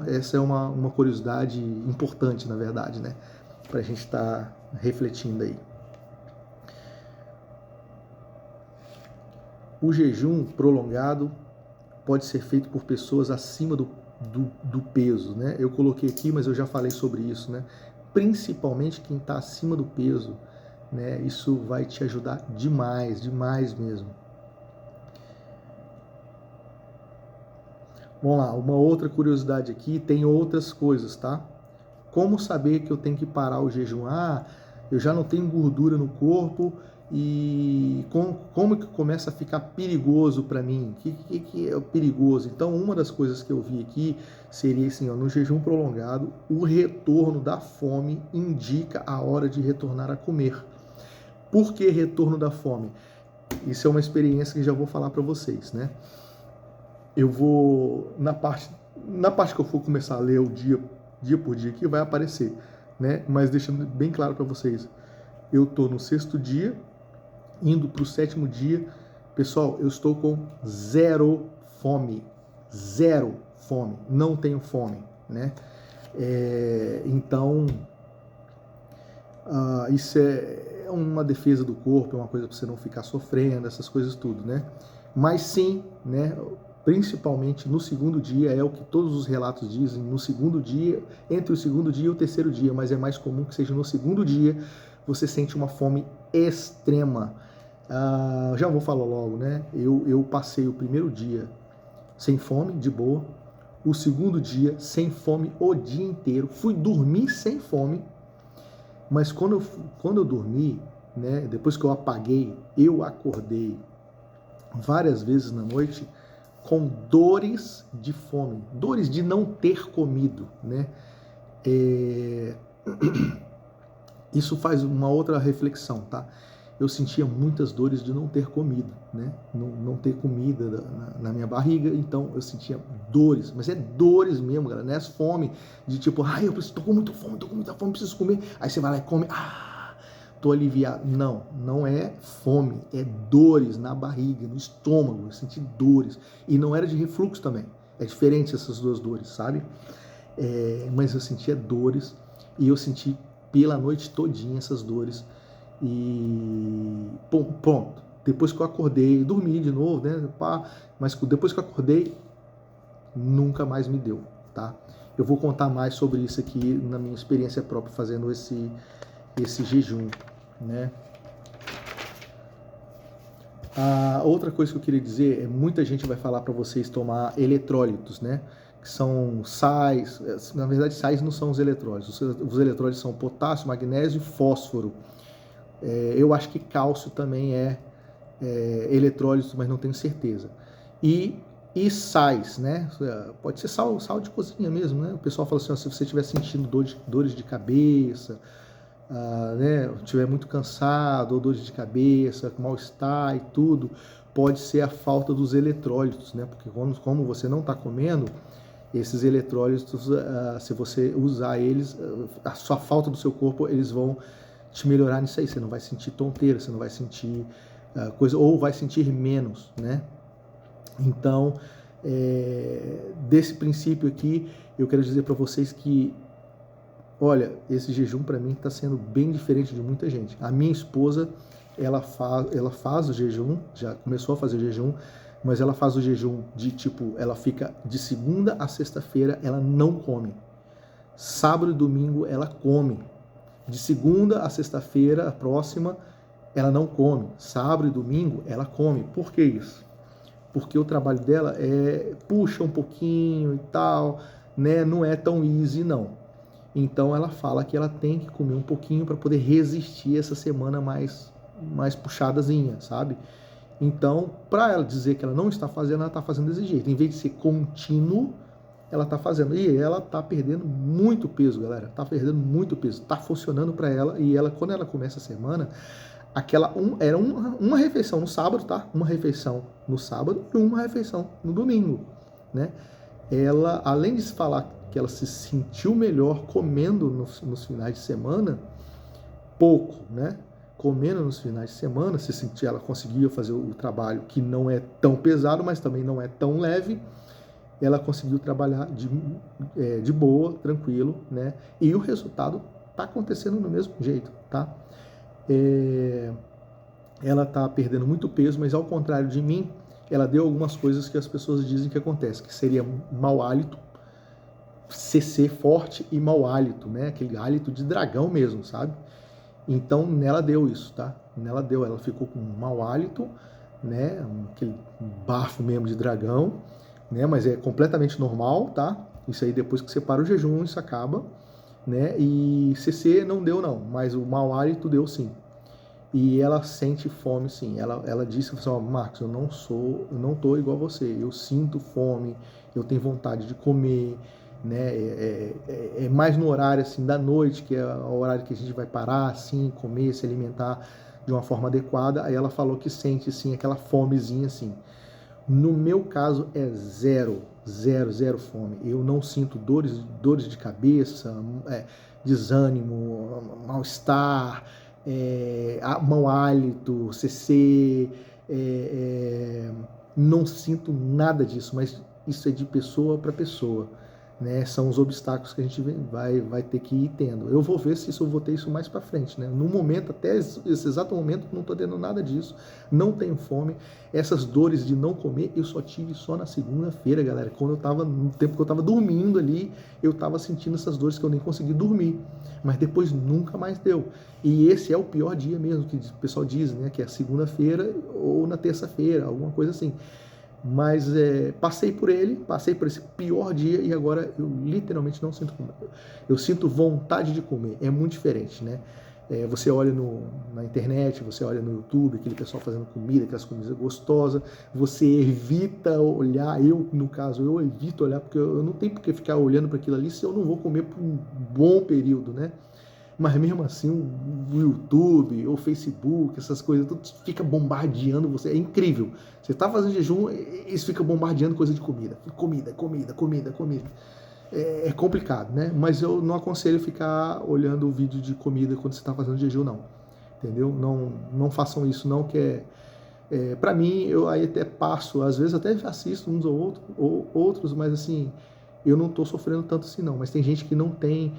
Essa é uma curiosidade importante, na verdade, né? Para a gente estar refletindo aí. O jejum prolongado pode ser feito por pessoas acima do peso, né? Eu coloquei aqui, mas eu já falei sobre isso, né? Principalmente quem está acima do peso, né? Isso vai te ajudar demais, demais mesmo. Vamos lá, uma outra curiosidade aqui, tem outras coisas, tá? Como saber que eu tenho que parar o jejum? Eu já não tenho gordura no corpo e como que começa a ficar perigoso para mim? O que é perigoso? Então, uma das coisas que eu vi aqui seria assim, no jejum prolongado, o retorno da fome indica a hora de retornar a comer. Por que retorno da fome? Isso é uma experiência que já vou falar para vocês, né? Eu vou, na parte que eu for começar a ler o dia por dia aqui, vai aparecer, né? Mas deixando bem claro para vocês, eu estou no 6º dia, indo para o 7º dia. Pessoal, eu estou com zero fome, não tenho fome, né? Então, isso é uma defesa do corpo, é uma coisa para você não ficar sofrendo, essas coisas tudo, né? Mas sim, né? Principalmente no 2º dia, é o que todos os relatos dizem, no 2º dia, entre o 2º dia e o 3º dia, mas é mais comum que seja no 2º dia, você sente uma fome extrema. Já vou falar logo, né? Eu passei o 1º dia sem fome, de boa, o 2º dia sem fome o dia inteiro, fui dormir sem fome, mas quando eu dormi, né, depois que eu apaguei, eu acordei várias vezes na noite com dores de fome, dores de não ter comido, né? Isso faz uma outra reflexão, tá? Eu sentia muitas dores de não ter comido, né? Não ter comida na minha barriga, então eu sentia dores, mas é dores mesmo, galera, não é fome de tipo, tô com muita fome, preciso comer, aí você vai lá e come, tô aliviado. Não é fome, é dores na barriga, no estômago, eu senti dores, e não era de refluxo também, é diferente essas duas dores, sabe? Mas eu sentia dores, e eu senti pela noite todinha essas dores, e pronto, depois que eu acordei, dormi de novo, né, mas depois que eu acordei, nunca mais me deu, tá? Eu vou contar mais sobre isso aqui na minha experiência própria fazendo esse jejum, né? A outra coisa que eu queria dizer muita gente vai falar para vocês tomar eletrólitos, né? Que são sais, na verdade sais não são os eletrólitos, os eletrólitos são potássio, magnésio e fósforo. Eu acho que cálcio também é eletrólito, mas não tenho certeza. E E sais, né? Pode ser sal de cozinha mesmo, né? O pessoal fala assim, ó, se você estiver sentindo dores de cabeça, né, estiver muito cansado, ou dores de cabeça, mal-estar e tudo, pode ser a falta dos eletrólitos, né? Porque como você não está comendo, esses eletrólitos, se você usar eles, a sua falta do seu corpo, eles vão te melhorar nisso aí. Você não vai sentir tonteira, você não vai sentir coisa, ou vai sentir menos, né? Então, desse princípio aqui, eu quero dizer para vocês que, olha, esse jejum para mim está sendo bem diferente de muita gente. A minha esposa, ela faz o jejum, já começou a fazer o jejum, mas ela faz o jejum de tipo, ela fica de segunda a sexta-feira, ela não come. Sábado e domingo ela come. De segunda a sexta-feira, a próxima, ela não come. Sábado e domingo ela come. Por que isso? Porque o trabalho dela puxa um pouquinho e tal, né? Não é tão easy não. Então ela fala que ela tem que comer um pouquinho para poder resistir essa semana mais puxadazinha, sabe? Então, para ela dizer que ela não está fazendo, ela está fazendo desse jeito. Em vez de ser contínuo, ela está fazendo. E ela está perdendo muito peso, galera. Está perdendo muito peso. Está funcionando para ela. E ela, quando ela começa a semana, era uma refeição no sábado, tá? Uma refeição no sábado e uma refeição no domingo, né? Ela, além de falar que ela se sentiu melhor comendo nos finais de semana, pouco, né? Comendo nos finais de semana, se sentia, ela conseguia fazer o trabalho que não é tão pesado, mas também não é tão leve. Ela conseguiu trabalhar de boa, tranquilo, né? E o resultado está acontecendo do mesmo jeito, tá? Ela está perdendo muito peso, mas ao contrário de mim, ela deu algumas coisas que as pessoas dizem que acontece, que seria mau hálito, CC forte e mau hálito, né? Aquele hálito de dragão mesmo, sabe? Então, nela deu isso, tá? Nela deu, ela ficou com um mau hálito, né? Aquele bafo mesmo de dragão, né? Mas é completamente normal, tá? Isso aí depois que você para o jejum, isso acaba, né? E CC não deu não, mas o mau hálito deu sim. E ela sente fome sim. Ela disse assim, ó, Marcos, eu não tô igual a você. Eu sinto fome, eu tenho vontade de comer, né? É mais no horário assim da noite, que é o horário que a gente vai parar, assim, comer, se alimentar de uma forma adequada. Aí ela falou que sente assim aquela fomezinha assim. No meu caso é zero fome. Eu não sinto dores de cabeça, desânimo, mal-estar, mau hálito, CC, não sinto nada disso, mas isso é de pessoa para pessoa, né? São os obstáculos que a gente vai ter que ir tendo. Eu vou ver se eu vou ter isso mais para frente, né? No momento, até esse exato momento, não estou tendo nada disso, não tenho fome. Essas dores de não comer, eu só tive só na segunda-feira, galera. No tempo que eu estava dormindo ali, eu estava sentindo essas dores que eu nem consegui dormir. Mas depois nunca mais deu. E esse é o pior dia mesmo, que o pessoal diz, né? Que é segunda-feira ou na terça-feira, alguma coisa assim. Mas passei por esse pior dia e agora eu literalmente não sinto fome. Eu sinto vontade de comer, é muito diferente, né? Você olha na internet, você olha no YouTube, aquele pessoal fazendo comida, aquelas comidas gostosas, você evita olhar, no caso, eu evito olhar, porque eu não tenho por que ficar olhando para aquilo ali se eu não vou comer por um bom período, né? Mas mesmo assim, o YouTube, o Facebook, essas coisas, tudo fica bombardeando você. É incrível. Você está fazendo jejum, isso fica bombardeando coisa de comida. Comida. É complicado, né? Mas eu não aconselho ficar olhando o vídeo de comida quando você está fazendo jejum, não. Entendeu? Não façam isso, não, que para mim, eu aí até passo, às vezes até assisto uns ou outros, mas assim, eu não estou sofrendo tanto assim, não. Mas tem gente que não tem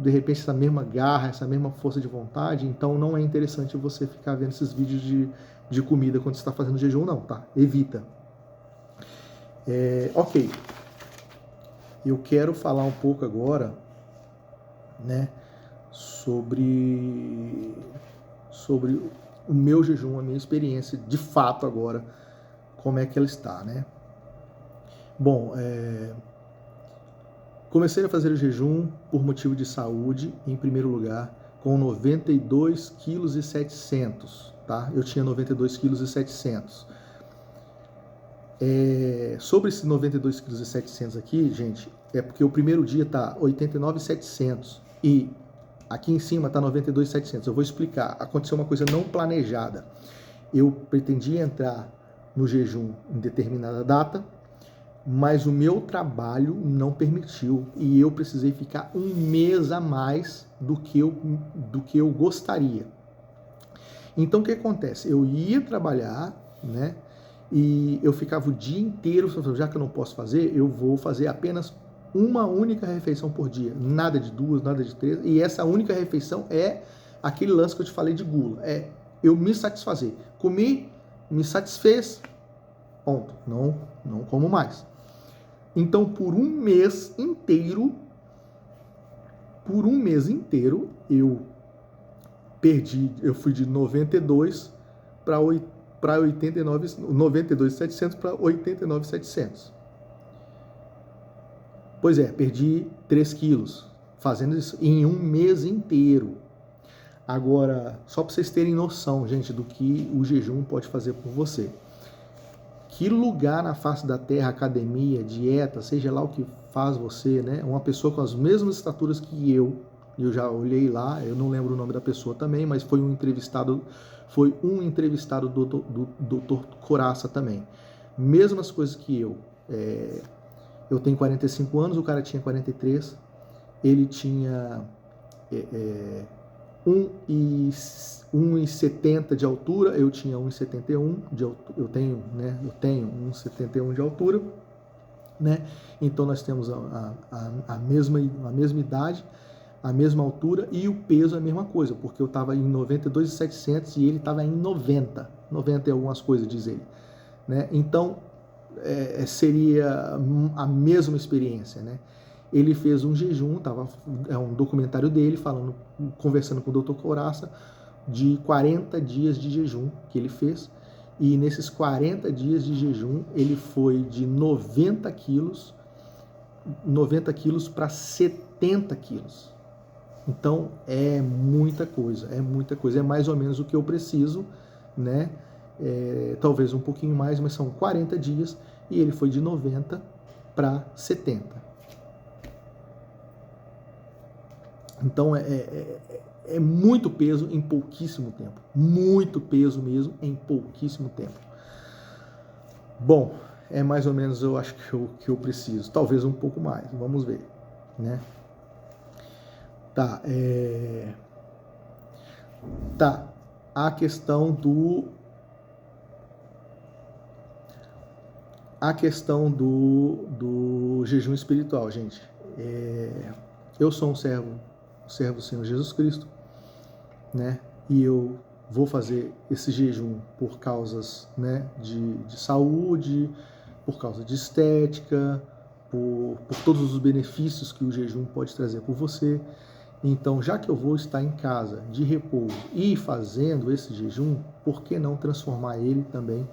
de repente, essa mesma garra, essa mesma força de vontade, então não é interessante você ficar vendo esses vídeos de comida quando você está fazendo jejum, não, tá? Evita. Ok. Eu quero falar um pouco agora, né, sobre o meu jejum, a minha experiência, de fato agora, como é que ela está, né? Bom, comecei a fazer o jejum por motivo de saúde, em primeiro lugar, com 92,7 kg, tá? Eu tinha 92,7 kg. Sobre esses 92,7 kg aqui, gente, é porque o primeiro dia tá 89,700 e aqui em cima tá 92,700. Eu vou explicar. Aconteceu uma coisa não planejada. Eu pretendia entrar no jejum em determinada data, mas o meu trabalho não permitiu e eu precisei ficar um mês a mais do que eu gostaria. Então o que acontece? Eu ia trabalhar, né? E eu ficava o dia inteiro, já que eu não posso fazer, eu vou fazer apenas uma única refeição por dia, nada de duas, nada de três, e essa única refeição é aquele lance que eu te falei de gula, é eu me satisfazer. Comi, me satisfez, ponto, não como mais. Então, por um mês inteiro, eu fui de 92 para 92.700 para 89.700. Pois é, perdi 3 quilos fazendo isso em um mês inteiro. Agora, só para vocês terem noção, gente, do que o jejum pode fazer por você. Que lugar na face da terra, academia, dieta, seja lá o que faz você, né? Uma pessoa com as mesmas estaturas que eu já olhei lá, eu não lembro o nome da pessoa também, mas foi um entrevistado do Dr. Coraça também. Mesmas coisas que eu. Eu tenho 45 anos, o cara tinha 43, ele tinha 1,70 de altura, eu tinha 1,71 de altura, eu tenho 1,71 de altura, né? Então nós temos a mesma idade, a mesma altura e o peso é a mesma coisa, porque eu estava em 92.700 e ele estava em 90 e algumas coisas, diz ele, né? Então seria a mesma experiência, né? Ele fez um jejum, é um documentário dele conversando com o Dr. Coraça, de 40 dias de jejum que ele fez, e nesses 40 dias de jejum ele foi de 90 quilos para 70 quilos. Então é muita coisa, é mais ou menos o que eu preciso, né? Talvez um pouquinho mais, mas são 40 dias e ele foi de 90 para 70. Então é muito peso em pouquíssimo tempo, muito peso mesmo em pouquíssimo tempo. Bom, é mais ou menos eu acho que eu preciso, talvez um pouco mais, vamos ver, né? A questão do jejum espiritual, gente. Eu sou um servo do Senhor Jesus Cristo, né? E eu vou fazer esse jejum por causas, né, de saúde, por causa de estética, por todos os benefícios que o jejum pode trazer por você. Então, já que eu vou estar em casa de repouso e fazendo esse jejum, por que não transformar ele também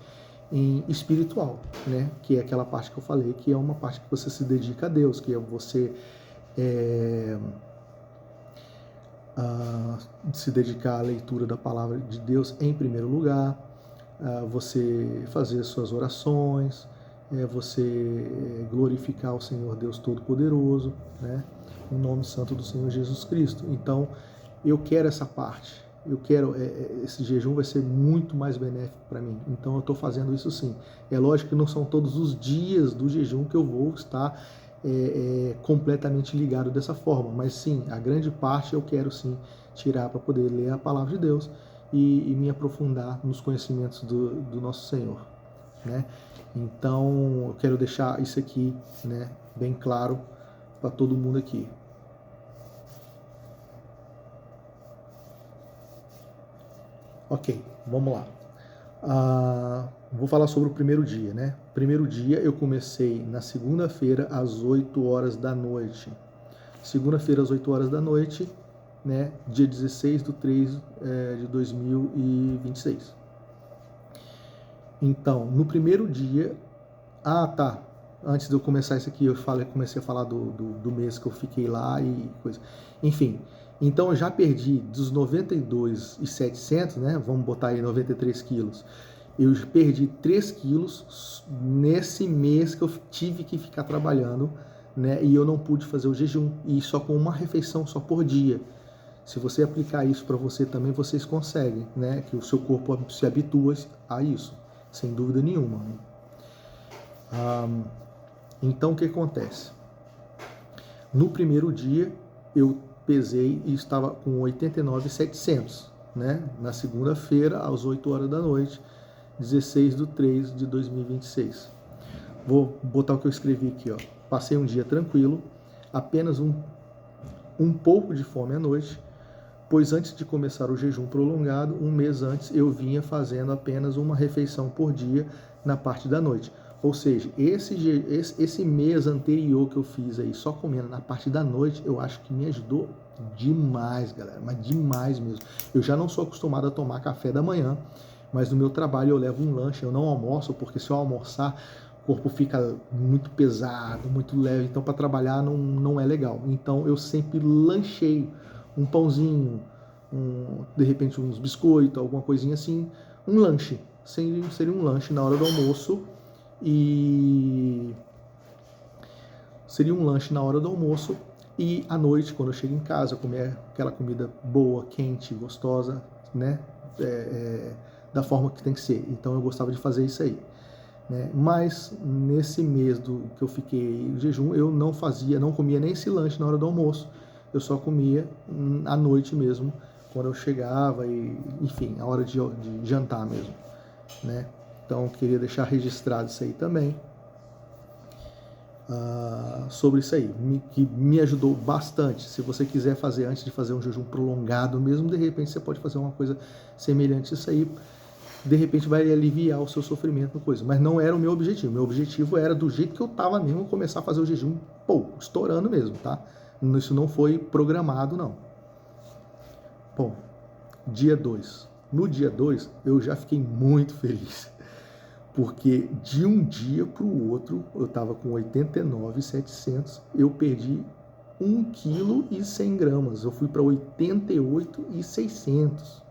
em espiritual, né? Que é aquela parte que eu falei, que é uma parte que você se dedica a Deus, que é você se dedicar à leitura da palavra de Deus em primeiro lugar, você fazer suas orações, você glorificar o Senhor Deus Todo-Poderoso, né? Em nome santo do Senhor Jesus Cristo. Então, eu quero essa parte. Esse jejum vai ser muito mais benéfico para mim. Então, eu estou fazendo isso sim. É lógico que não são todos os dias do jejum que eu vou estar completamente ligado dessa forma, mas sim, a grande parte eu quero sim tirar para poder ler a palavra de Deus e me aprofundar nos conhecimentos do nosso Senhor, né? Então, eu quero deixar isso aqui, né, bem claro para todo mundo aqui. Ok, vamos lá. Vou falar sobre o primeiro dia, né? Primeiro dia eu comecei na segunda-feira às 8 horas da noite. Segunda-feira às 8 horas da noite, né? Dia 16/3 de 2026. Então, no primeiro dia... Antes de eu começar isso aqui, comecei a falar do mês que eu fiquei lá e coisa. Enfim, então eu já perdi dos 92.700, né? Vamos botar aí 93 quilos. Eu perdi 3 quilos nesse mês que eu tive que ficar trabalhando, né? E eu não pude fazer o jejum, e só com uma refeição só por dia. Se você aplicar isso para você também, vocês conseguem, né? Que o seu corpo se habitua a isso, sem dúvida nenhuma. Então, o que acontece? No primeiro dia, eu pesei e estava com 89.700, né? Na segunda-feira, às 8 horas da noite, 16/3/2026. Vou botar o que eu escrevi aqui, ó. Passei um dia tranquilo, apenas um pouco de fome à noite, pois antes de começar o jejum prolongado, um mês antes, eu vinha fazendo apenas uma refeição por dia na parte da noite. Ou seja, esse mês anterior que eu fiz aí, só comendo na parte da noite, eu acho que me ajudou demais, galera, mas demais mesmo. Eu já não sou acostumado a tomar café da manhã, mas no meu trabalho eu levo um lanche, eu não almoço, porque se eu almoçar, o corpo fica muito pesado, muito leve, então para trabalhar não é legal. Então eu sempre lancheio um pãozinho, de repente uns biscoitos, alguma coisinha assim, um lanche. Seria um lanche na hora do almoço, e seria um lanche na hora do almoço, e à noite, quando eu chego em casa, eu comer aquela comida boa, quente, gostosa, né? Da forma que tem que ser. Então eu gostava de fazer isso aí, né? Mas nesse mês que eu fiquei em jejum, eu não comia nem esse lanche na hora do almoço, eu só comia à noite mesmo, quando eu chegava, e enfim, a hora de jantar mesmo, né? Então, queria deixar registrado isso aí também, sobre isso aí, que me ajudou bastante. Se você quiser fazer antes de fazer um jejum prolongado mesmo, de repente você pode fazer uma coisa semelhante a isso aí, de repente vai aliviar o seu sofrimento, coisa. Mas não era o meu objetivo. Meu objetivo era, do jeito que eu tava mesmo, começar a fazer o jejum, estourando mesmo, tá? Isso não foi programado, não. Bom, dia 2. No dia 2, eu já fiquei muito feliz, porque de um dia para o outro, eu estava com 89.700, eu perdi 1,1 kg, eu fui para 88.600.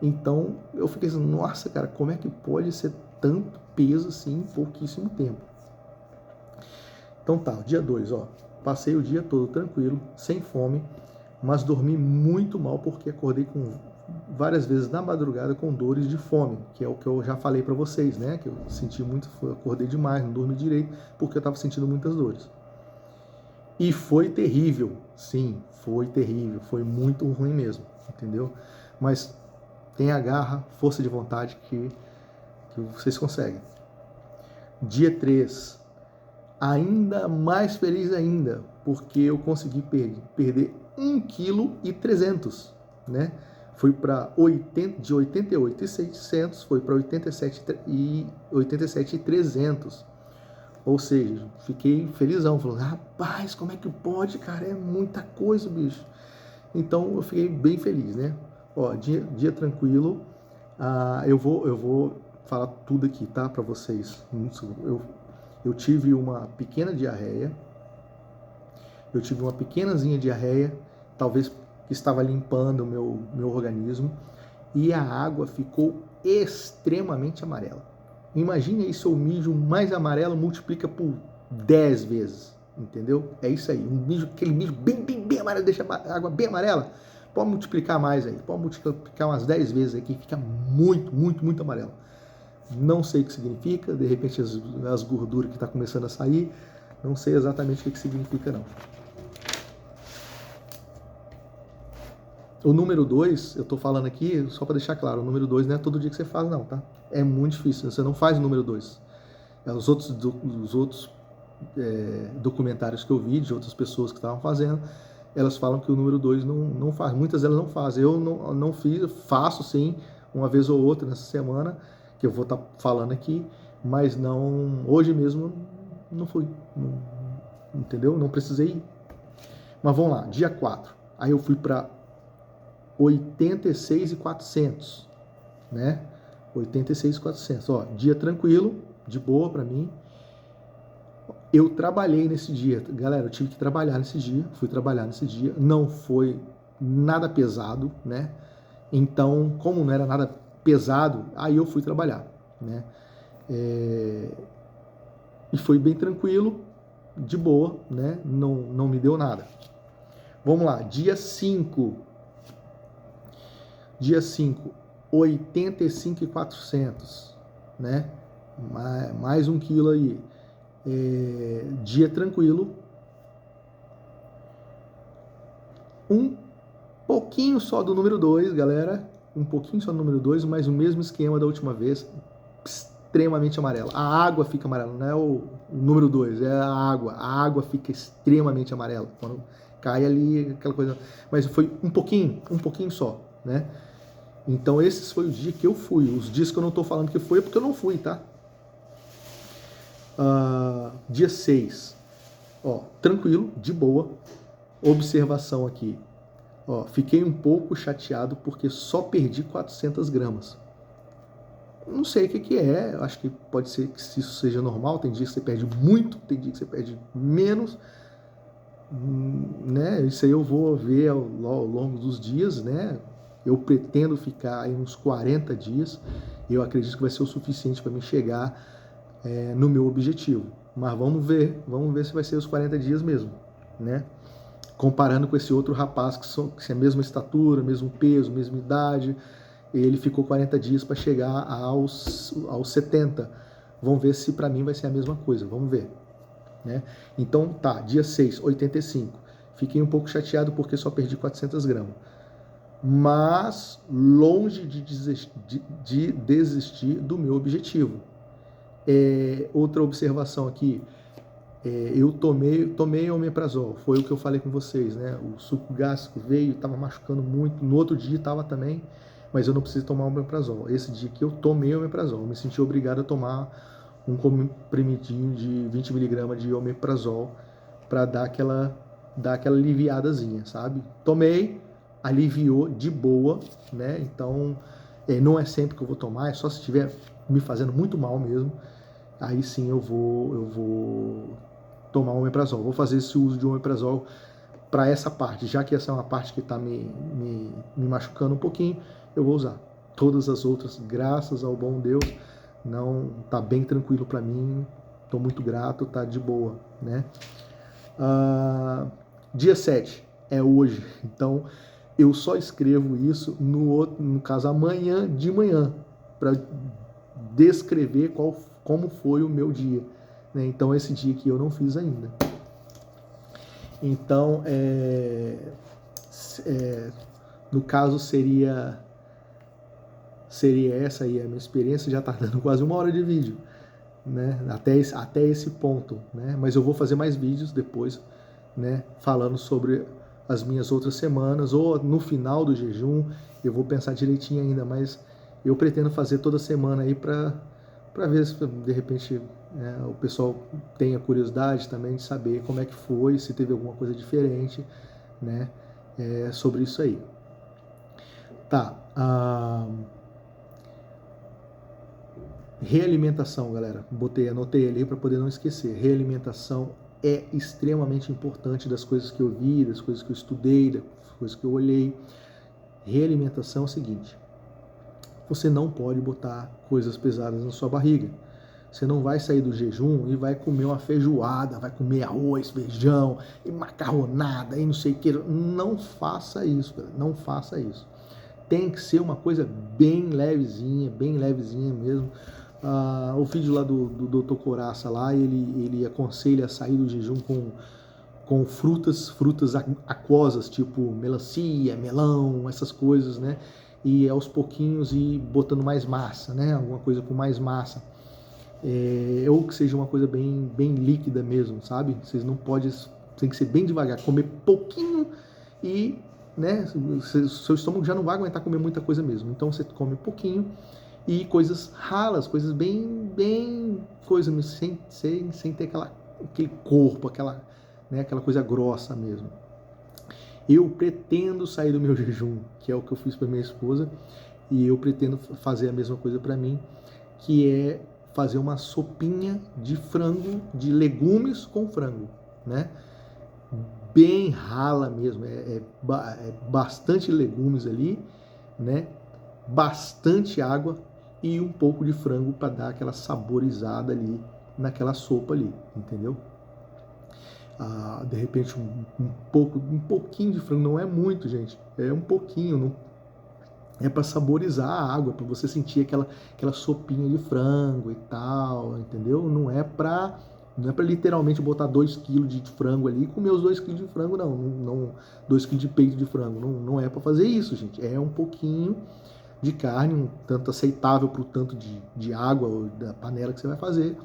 Então eu fiquei assim, nossa, cara, como é que pode ser tanto peso assim em pouquíssimo tempo? Então tá, dia 2, ó, passei o dia todo tranquilo, sem fome, mas dormi muito mal, porque acordei várias vezes na madrugada com dores de fome, que é o que eu já falei para vocês, né? Que eu senti muito, acordei demais, não dormi direito, porque eu estava sentindo muitas dores. E foi terrível, sim, foi terrível, foi muito ruim mesmo, entendeu? Mas tenha garra, força de vontade que vocês conseguem. Dia 3, ainda mais feliz ainda, porque eu consegui perder 1,3 kg, né? Fui para de 88.600, foi para 87.300. Ou seja, fiquei felizão, falando, rapaz, como é que pode, cara? É muita coisa, bicho. Então eu fiquei bem feliz, né? Ó, dia tranquilo. Eu vou falar tudo aqui, tá? Para vocês. Eu tive uma pequena diarreia. Eu tive uma pequenazinha diarreia, talvez que estava limpando o meu organismo, e a água ficou extremamente amarela. Imagina aí, seu mijo mais amarelo multiplica por 10 vezes, entendeu? É isso aí, aquele mijo bem amarelo, deixa a água bem amarela, pode multiplicar mais aí, pode multiplicar umas 10 vezes aqui, fica muito amarelo. Não sei o que significa, de repente as gorduras que está começando a sair, não sei exatamente o que significa não. O número 2, eu tô falando aqui, só para deixar claro, o número 2 não é todo dia que você faz não, tá? É muito difícil, você não faz o número 2. Os outros documentários que eu vi de outras pessoas que estavam fazendo, elas falam que o número 2 não faz, muitas delas não fazem. Eu não fiz, eu faço sim, uma vez ou outra nessa semana, que eu vou estar falando aqui, mas não, hoje mesmo não fui, entendeu? Não precisei ir. Mas vamos lá, dia 4, aí eu fui para 86.400, né? 86.400, ó, dia tranquilo, de boa para mim. Eu trabalhei nesse dia, galera, eu tive que trabalhar nesse dia, fui trabalhar nesse dia, não foi nada pesado, né? Então, como não era nada pesado, aí eu fui trabalhar, né? E foi bem tranquilo, de boa, né? Não me deu nada. Vamos lá, dia 5. Dia 5, 85.400, né? Mais 1 quilo aí. Dia tranquilo. Um pouquinho só do número 2, galera. Um pouquinho só do número 2, mas o mesmo esquema da última vez. Extremamente amarela. A água fica amarela, não é o número 2, é a água. A água fica extremamente amarela. Quando cai ali, aquela coisa. Mas foi um pouquinho só, né? Então esse foi o dia que eu fui. Os dias que eu não tô falando que foi é porque eu não fui, tá? Dia 6. Ó, tranquilo, de boa. Observação aqui. Ó, fiquei um pouco chateado porque só perdi 400 gramas. Não sei o que é, acho que pode ser que isso seja normal, tem dia que você perde muito, tem dia que você perde menos, né? Isso aí eu vou ver ao longo dos dias, né? Eu pretendo ficar aí uns 40 dias, eu acredito que vai ser o suficiente para mim chegar no meu objetivo. Mas vamos ver se vai ser os 40 dias mesmo, né? Comparando com esse outro rapaz que é a mesma estatura, mesmo peso, mesma idade, ele ficou 40 dias para chegar aos 70. Vamos ver se para mim vai ser a mesma coisa, vamos ver, né? Então tá, dia 6, 85. Fiquei um pouco chateado porque só perdi 400 gramas. Mas longe de desistir do meu objetivo. Outra observação aqui, eu tomei omeprazol, foi o que eu falei com vocês, né? O suco gástrico veio, estava machucando muito, no outro dia estava também, mas eu não precisei tomar omeprazol. Esse dia que eu tomei omeprazol, eu me senti obrigado a tomar um comprimidinho de 20 mg de omeprazol para dar aquela aliviadazinha, sabe? Tomei, aliviou de boa, né? Então, não é sempre que eu vou tomar, é só se estiver me fazendo muito mal mesmo, aí sim eu vou tomar omeprazol. Vou fazer esse uso de omeprazol para essa parte, já que essa é uma parte que está me machucando um pouquinho, eu vou usar. Todas as outras, graças ao bom Deus, não tá bem tranquilo para mim, estou muito grato, tá de boa, né? Dia 7 é hoje, então eu só escrevo isso no caso amanhã de manhã, para descrever como foi o meu dia, né? Então esse dia que eu não fiz ainda. Então, no caso seria essa aí a minha experiência, já está dando quase 1 hora de vídeo, né? Até esse ponto, né? Mas eu vou fazer mais vídeos depois, né? Falando sobre as minhas outras semanas, ou no final do jejum, eu vou pensar direitinho ainda, mas eu pretendo fazer toda semana aí para ver se de repente o pessoal tenha curiosidade também de saber como é que foi, se teve alguma coisa diferente, né? Sobre isso aí. Tá. Realimentação, galera. Anotei ali para poder não esquecer. Realimentação é extremamente importante, das coisas que eu vi, das coisas que eu estudei, das coisas que eu olhei. Realimentação é o seguinte: você não pode botar coisas pesadas na sua barriga. Você não vai sair do jejum e vai comer uma feijoada, vai comer arroz, feijão, e macarronada, e não sei o que. Não faça isso, galera. Não faça isso. Tem que ser uma coisa bem levezinha mesmo. O vídeo lá do Dr. Coraça lá, ele aconselha a sair do jejum com frutas aquosas, tipo melancia, melão, essas coisas, né? E aos pouquinhos ir botando mais massa, né? Alguma coisa com mais massa. Ou que seja uma coisa bem líquida mesmo, sabe? Vocês não podem, tem que ser bem devagar, comer pouquinho e, né? Seu estômago já não vai aguentar comer muita coisa mesmo. Então você come pouquinho e coisas ralas, coisas bem coisa, sem ter aquele corpo, aquela coisa grossa mesmo. Eu pretendo sair do meu jejum, que é o que eu fiz para minha esposa, e eu pretendo fazer a mesma coisa para mim, que é fazer uma sopinha de frango, de legumes com frango, né? Bem rala mesmo, bastante legumes ali, né? bastante água e um pouco de frango para dar aquela saborizada ali naquela sopa ali, entendeu? De repente um pouquinho de frango, não é muito, gente, é um pouquinho, não, é para saborizar a água, para você sentir aquela sopinha de frango e tal, entendeu? Não é para literalmente botar 2 kg de frango ali e comer os 2 kg de frango, não 2 kg de peito de frango, não é para fazer isso, gente. É um pouquinho de carne, um tanto aceitável para o tanto de água ou da panela que você vai fazer,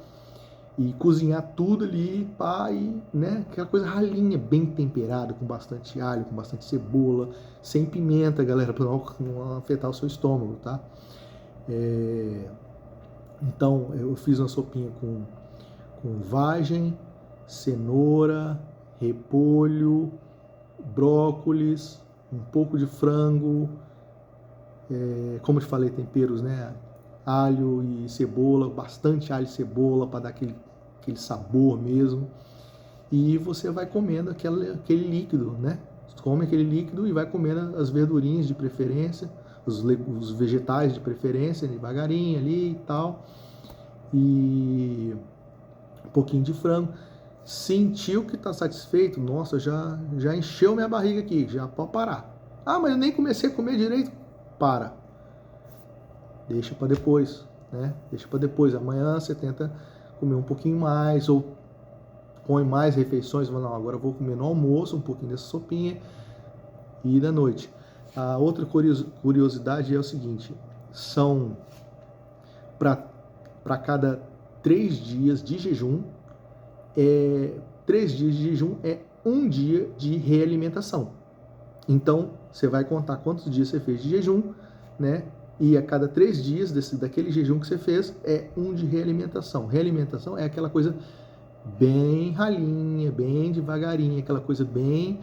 e cozinhar tudo ali, pá, e, né, aquela coisa ralinha, bem temperada, com bastante alho, com bastante cebola, sem pimenta, galera, para não afetar o seu estômago, tá? Então, eu fiz uma sopinha com vagem, cenoura, repolho, brócolis, um pouco de frango, como eu te falei, temperos, né? Alho e cebola, bastante alho e cebola para dar aquele sabor mesmo. E você vai comendo aquele líquido, né? Você come aquele líquido e vai comendo as verdurinhas de preferência, os vegetais de preferência, devagarinho ali e tal. E um pouquinho de frango. Sentiu que está satisfeito? Nossa, já encheu minha barriga aqui, já pode parar. Ah, mas eu nem comecei a comer direito. Para. Deixa para depois, né? Deixa para depois. Amanhã você tenta comer um pouquinho mais ou põe mais refeições. Não, agora eu vou comer no almoço um pouquinho dessa sopinha e da noite. A outra curiosidade é o seguinte: são para cada 3 dias de jejum, 3 dias de jejum é 1 dia de realimentação. Então, você vai contar quantos dias você fez de jejum, né? E a cada 3 dias daquele jejum que você fez é 1 de realimentação. Realimentação é aquela coisa bem ralinha, bem devagarinha, aquela coisa bem,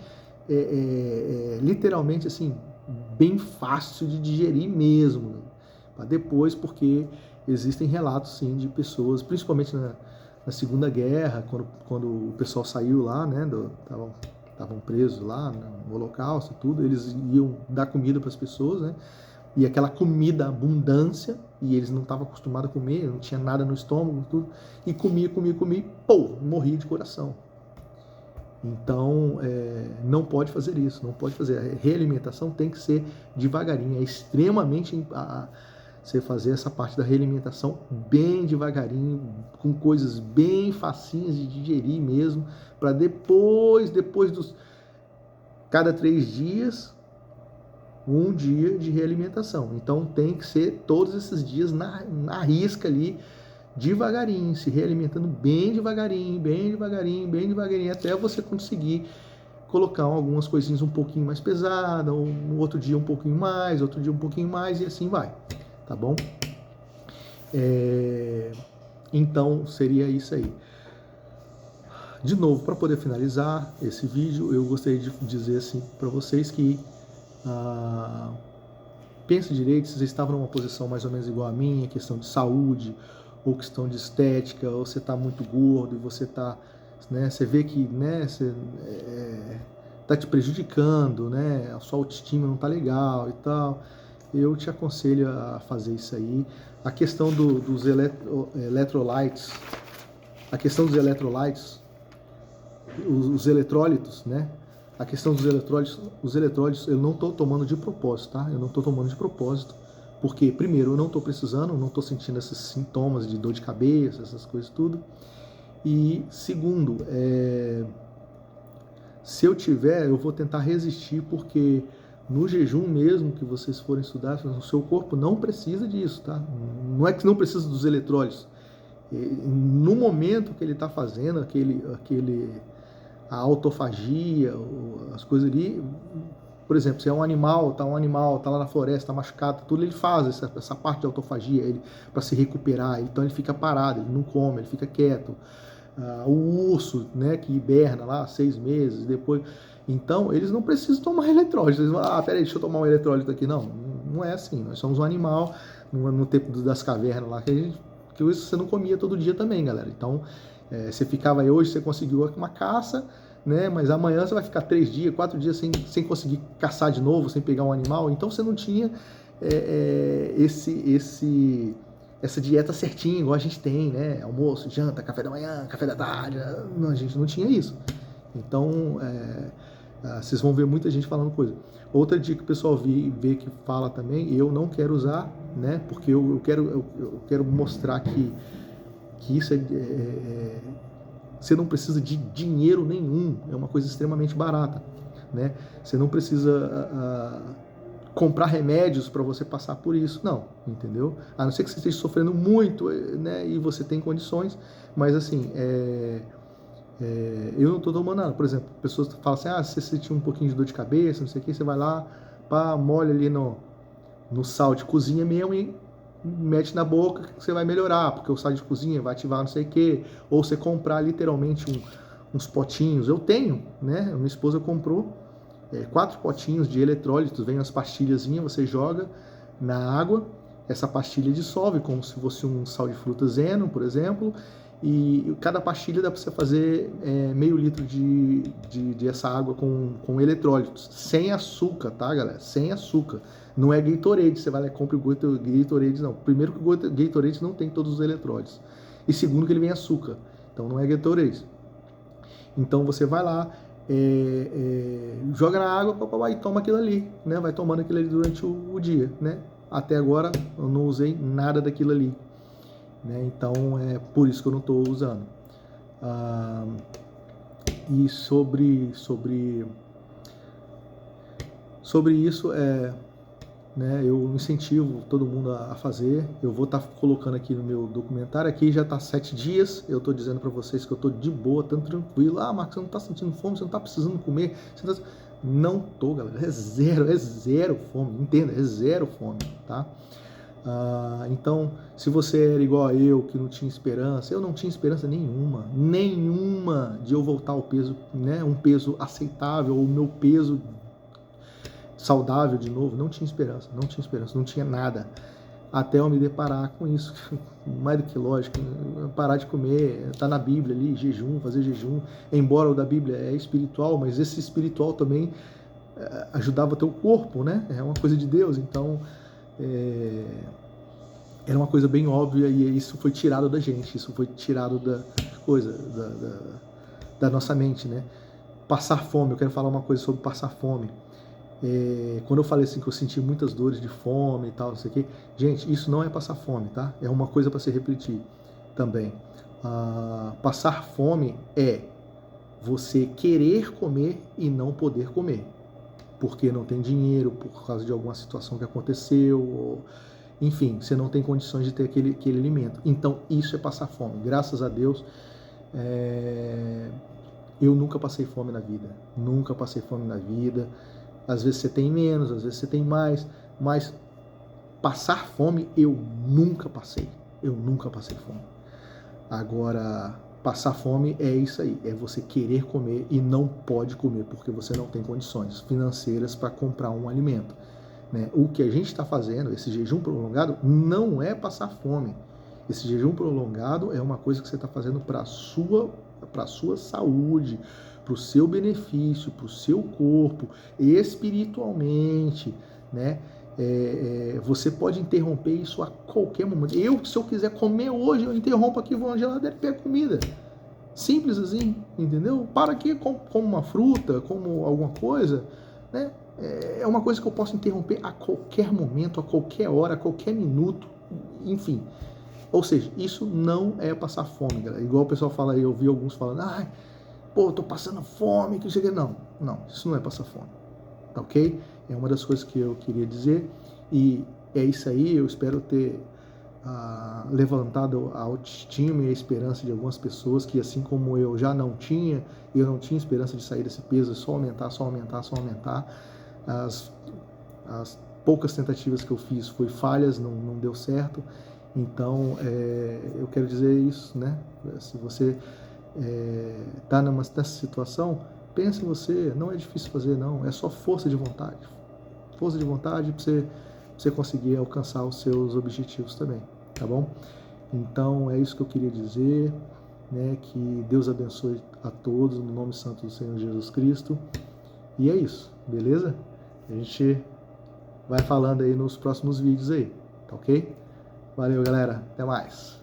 literalmente assim, bem fácil de digerir mesmo. Para depois, porque existem relatos, sim, de pessoas, principalmente na Segunda Guerra, quando o pessoal saiu lá, né, estavam presos lá no Holocausto, tudo, eles iam dar comida para as pessoas, né? E aquela comida, abundância, e eles não estavam acostumados a comer, não tinha nada no estômago, tudo, e comia, pô, morria de coração. Então, não pode fazer isso, não pode fazer. A realimentação tem que ser devagarinho, é extremamente você fazer essa parte da realimentação bem devagarinho, com coisas bem facinhas de digerir mesmo, para depois dos cada 3 dias, 1 dia de realimentação. Então tem que ser todos esses dias na risca ali, devagarinho, se realimentando bem devagarinho, bem devagarinho, bem devagarinho, até você conseguir colocar algumas coisinhas um pouquinho mais pesadas, ou no outro dia um pouquinho mais, outro dia um pouquinho mais, e assim vai, tá bom? Então seria isso aí. De novo, para poder finalizar esse vídeo, eu gostaria de dizer assim para vocês que pense direito se você estava numa posição mais ou menos igual a minha, questão de saúde, ou questão de estética, ou você está muito gordo e você está, né, você vê que, né, você está te prejudicando, né, a sua autoestima não está legal e tal, eu te aconselho a fazer isso aí. A questão dos electrolytes, os eletrólitos, né? A questão dos eletrólitos, os eletrólitos eu não estou tomando de propósito, tá? Eu não estou tomando de propósito, porque, primeiro, eu não estou precisando, não estou sentindo esses sintomas de dor de cabeça, essas coisas tudo. E, segundo, se eu tiver, eu vou tentar resistir, porque no jejum mesmo que vocês forem estudar, o seu corpo não precisa disso, tá? Não é que não precisa dos eletrólitos. No momento que ele está fazendo a autofagia, as coisas ali, por exemplo, se é um animal tá lá na floresta, tá machucado, tudo, ele faz essa parte de autofagia para se recuperar, então ele fica parado, ele não come, ele fica quieto. O urso, né, que hiberna lá 6 meses, depois, então eles não precisam tomar eletrólito. Eles vão, peraí, deixa eu tomar um eletrólito aqui. Não é assim, nós somos um animal, no tempo das cavernas lá, que isso você não comia todo dia também, galera. Então, você ficava aí hoje, você conseguiu uma caça, né? Mas amanhã você vai ficar 3 dias, 4 dias sem conseguir caçar de novo, sem pegar um animal. Então você não tinha essa dieta certinha, igual a gente tem, né? Almoço, janta, café da manhã, café da tarde. Não, a gente não tinha isso. Então, vocês vão ver muita gente falando coisa. Outra dica que o pessoal vê que fala também, eu não quero usar, né? Porque eu quero mostrar que isso você não precisa de dinheiro nenhum, é uma coisa extremamente barata, né? Você não precisa comprar remédios para você passar por isso, não, entendeu? A não ser que você esteja sofrendo muito, né? E você tem condições, mas assim, eu não estou tomando nada. Por exemplo, pessoas falam assim, se você sentir um pouquinho de dor de cabeça, não sei o que, você vai lá, molha ali no sal de cozinha mesmo e mete na boca que você vai melhorar, porque o sal de cozinha vai ativar não sei o que, ou você comprar literalmente uns potinhos. Eu tenho, né? Minha esposa comprou 4 potinhos de eletrólitos, vem umas pastilhazinhas, você joga na água, essa pastilha dissolve como se fosse um sal de fruta Zeno, por exemplo, e cada pastilha dá para você fazer meio litro de essa água com eletrólitos, sem açúcar, tá, galera? Sem açúcar. Não é Gatorade, você vai lá e compra o Gatorade, não. Primeiro que o Gatorade não tem todos os eletrólitos. E segundo que ele vem açúcar, então não é Gatorade. Então você vai lá, joga na água e toma aquilo ali, né? Vai tomando aquilo ali durante o dia, né? Até agora eu não usei nada daquilo ali, né? Então é por isso que eu não estou usando. E sobre isso, né, eu incentivo todo mundo a fazer. Eu vou estar colocando aqui no meu documentário, aqui já está 7 dias, eu estou dizendo para vocês que eu estou de boa, tão tranquilo. Marcos, você não está sentindo fome, você não está precisando comer, não tô, galera, é zero fome, entenda, é zero fome, tá? Então, se você era igual a eu, que não tinha esperança, eu não tinha esperança nenhuma de eu voltar ao peso, né, um peso aceitável, ou o meu peso saudável de novo, não tinha esperança, não tinha nada, até eu me deparar com isso, mais do que lógico, parar de comer, tá na Bíblia ali, fazer jejum, embora o da Bíblia é espiritual, mas esse espiritual também ajudava o teu corpo, né, é uma coisa de Deus, então era uma coisa bem óbvia e isso foi tirado da gente, isso foi tirado da nossa mente, né, passar fome, eu quero falar uma coisa sobre passar fome. Quando eu falei assim que eu senti muitas dores de fome e tal, não sei o que, gente, isso não é passar fome, tá? É uma coisa para se refletir também. Passar fome é você querer comer e não poder comer, porque não tem dinheiro, por causa de alguma situação que aconteceu, ou, enfim, você não tem condições de ter aquele alimento. Então, isso é passar fome. Graças a Deus, eu nunca passei fome na vida. Nunca passei fome na vida. Às vezes você tem menos, às vezes você tem mais, mas passar fome eu nunca passei. Eu nunca passei fome. Agora, passar fome é isso aí, é você querer comer e não pode comer porque você não tem condições financeiras para comprar um alimento, né? O que a gente está fazendo, esse jejum prolongado, não é passar fome. Esse jejum prolongado é uma coisa que você está fazendo para a sua saúde, para o seu benefício, para o seu corpo, espiritualmente, né? Você pode interromper isso a qualquer momento. Se eu quiser comer hoje, eu interrompo aqui, vou na geladeira e pego comida. Simples assim, entendeu? Para aqui, como uma fruta, como alguma coisa, né? É uma coisa que eu posso interromper a qualquer momento, a qualquer hora, a qualquer minuto, enfim. Ou seja, isso não é passar fome, galera. Igual o pessoal fala aí, eu vi alguns falando, eu tô passando fome, que não sei o que. Não, isso não é passar fome, tá ok? É uma das coisas que eu queria dizer e é isso aí, eu espero ter levantado a autoestima e a esperança de algumas pessoas que, assim como eu já não tinha, eu não tinha esperança de sair desse peso, só aumentar. As poucas tentativas que eu fiz foi falhas, não deu certo. Então, eu quero dizer isso, né? Se você está nessa situação, pense em você, não é difícil fazer, não, é só força de vontade para você conseguir alcançar os seus objetivos também, tá bom? Então, é isso que eu queria dizer, né? Que Deus abençoe a todos, no nome santo do Senhor Jesus Cristo, e é isso, beleza? A gente vai falando aí nos próximos vídeos aí, tá ok? Valeu, galera. Até mais.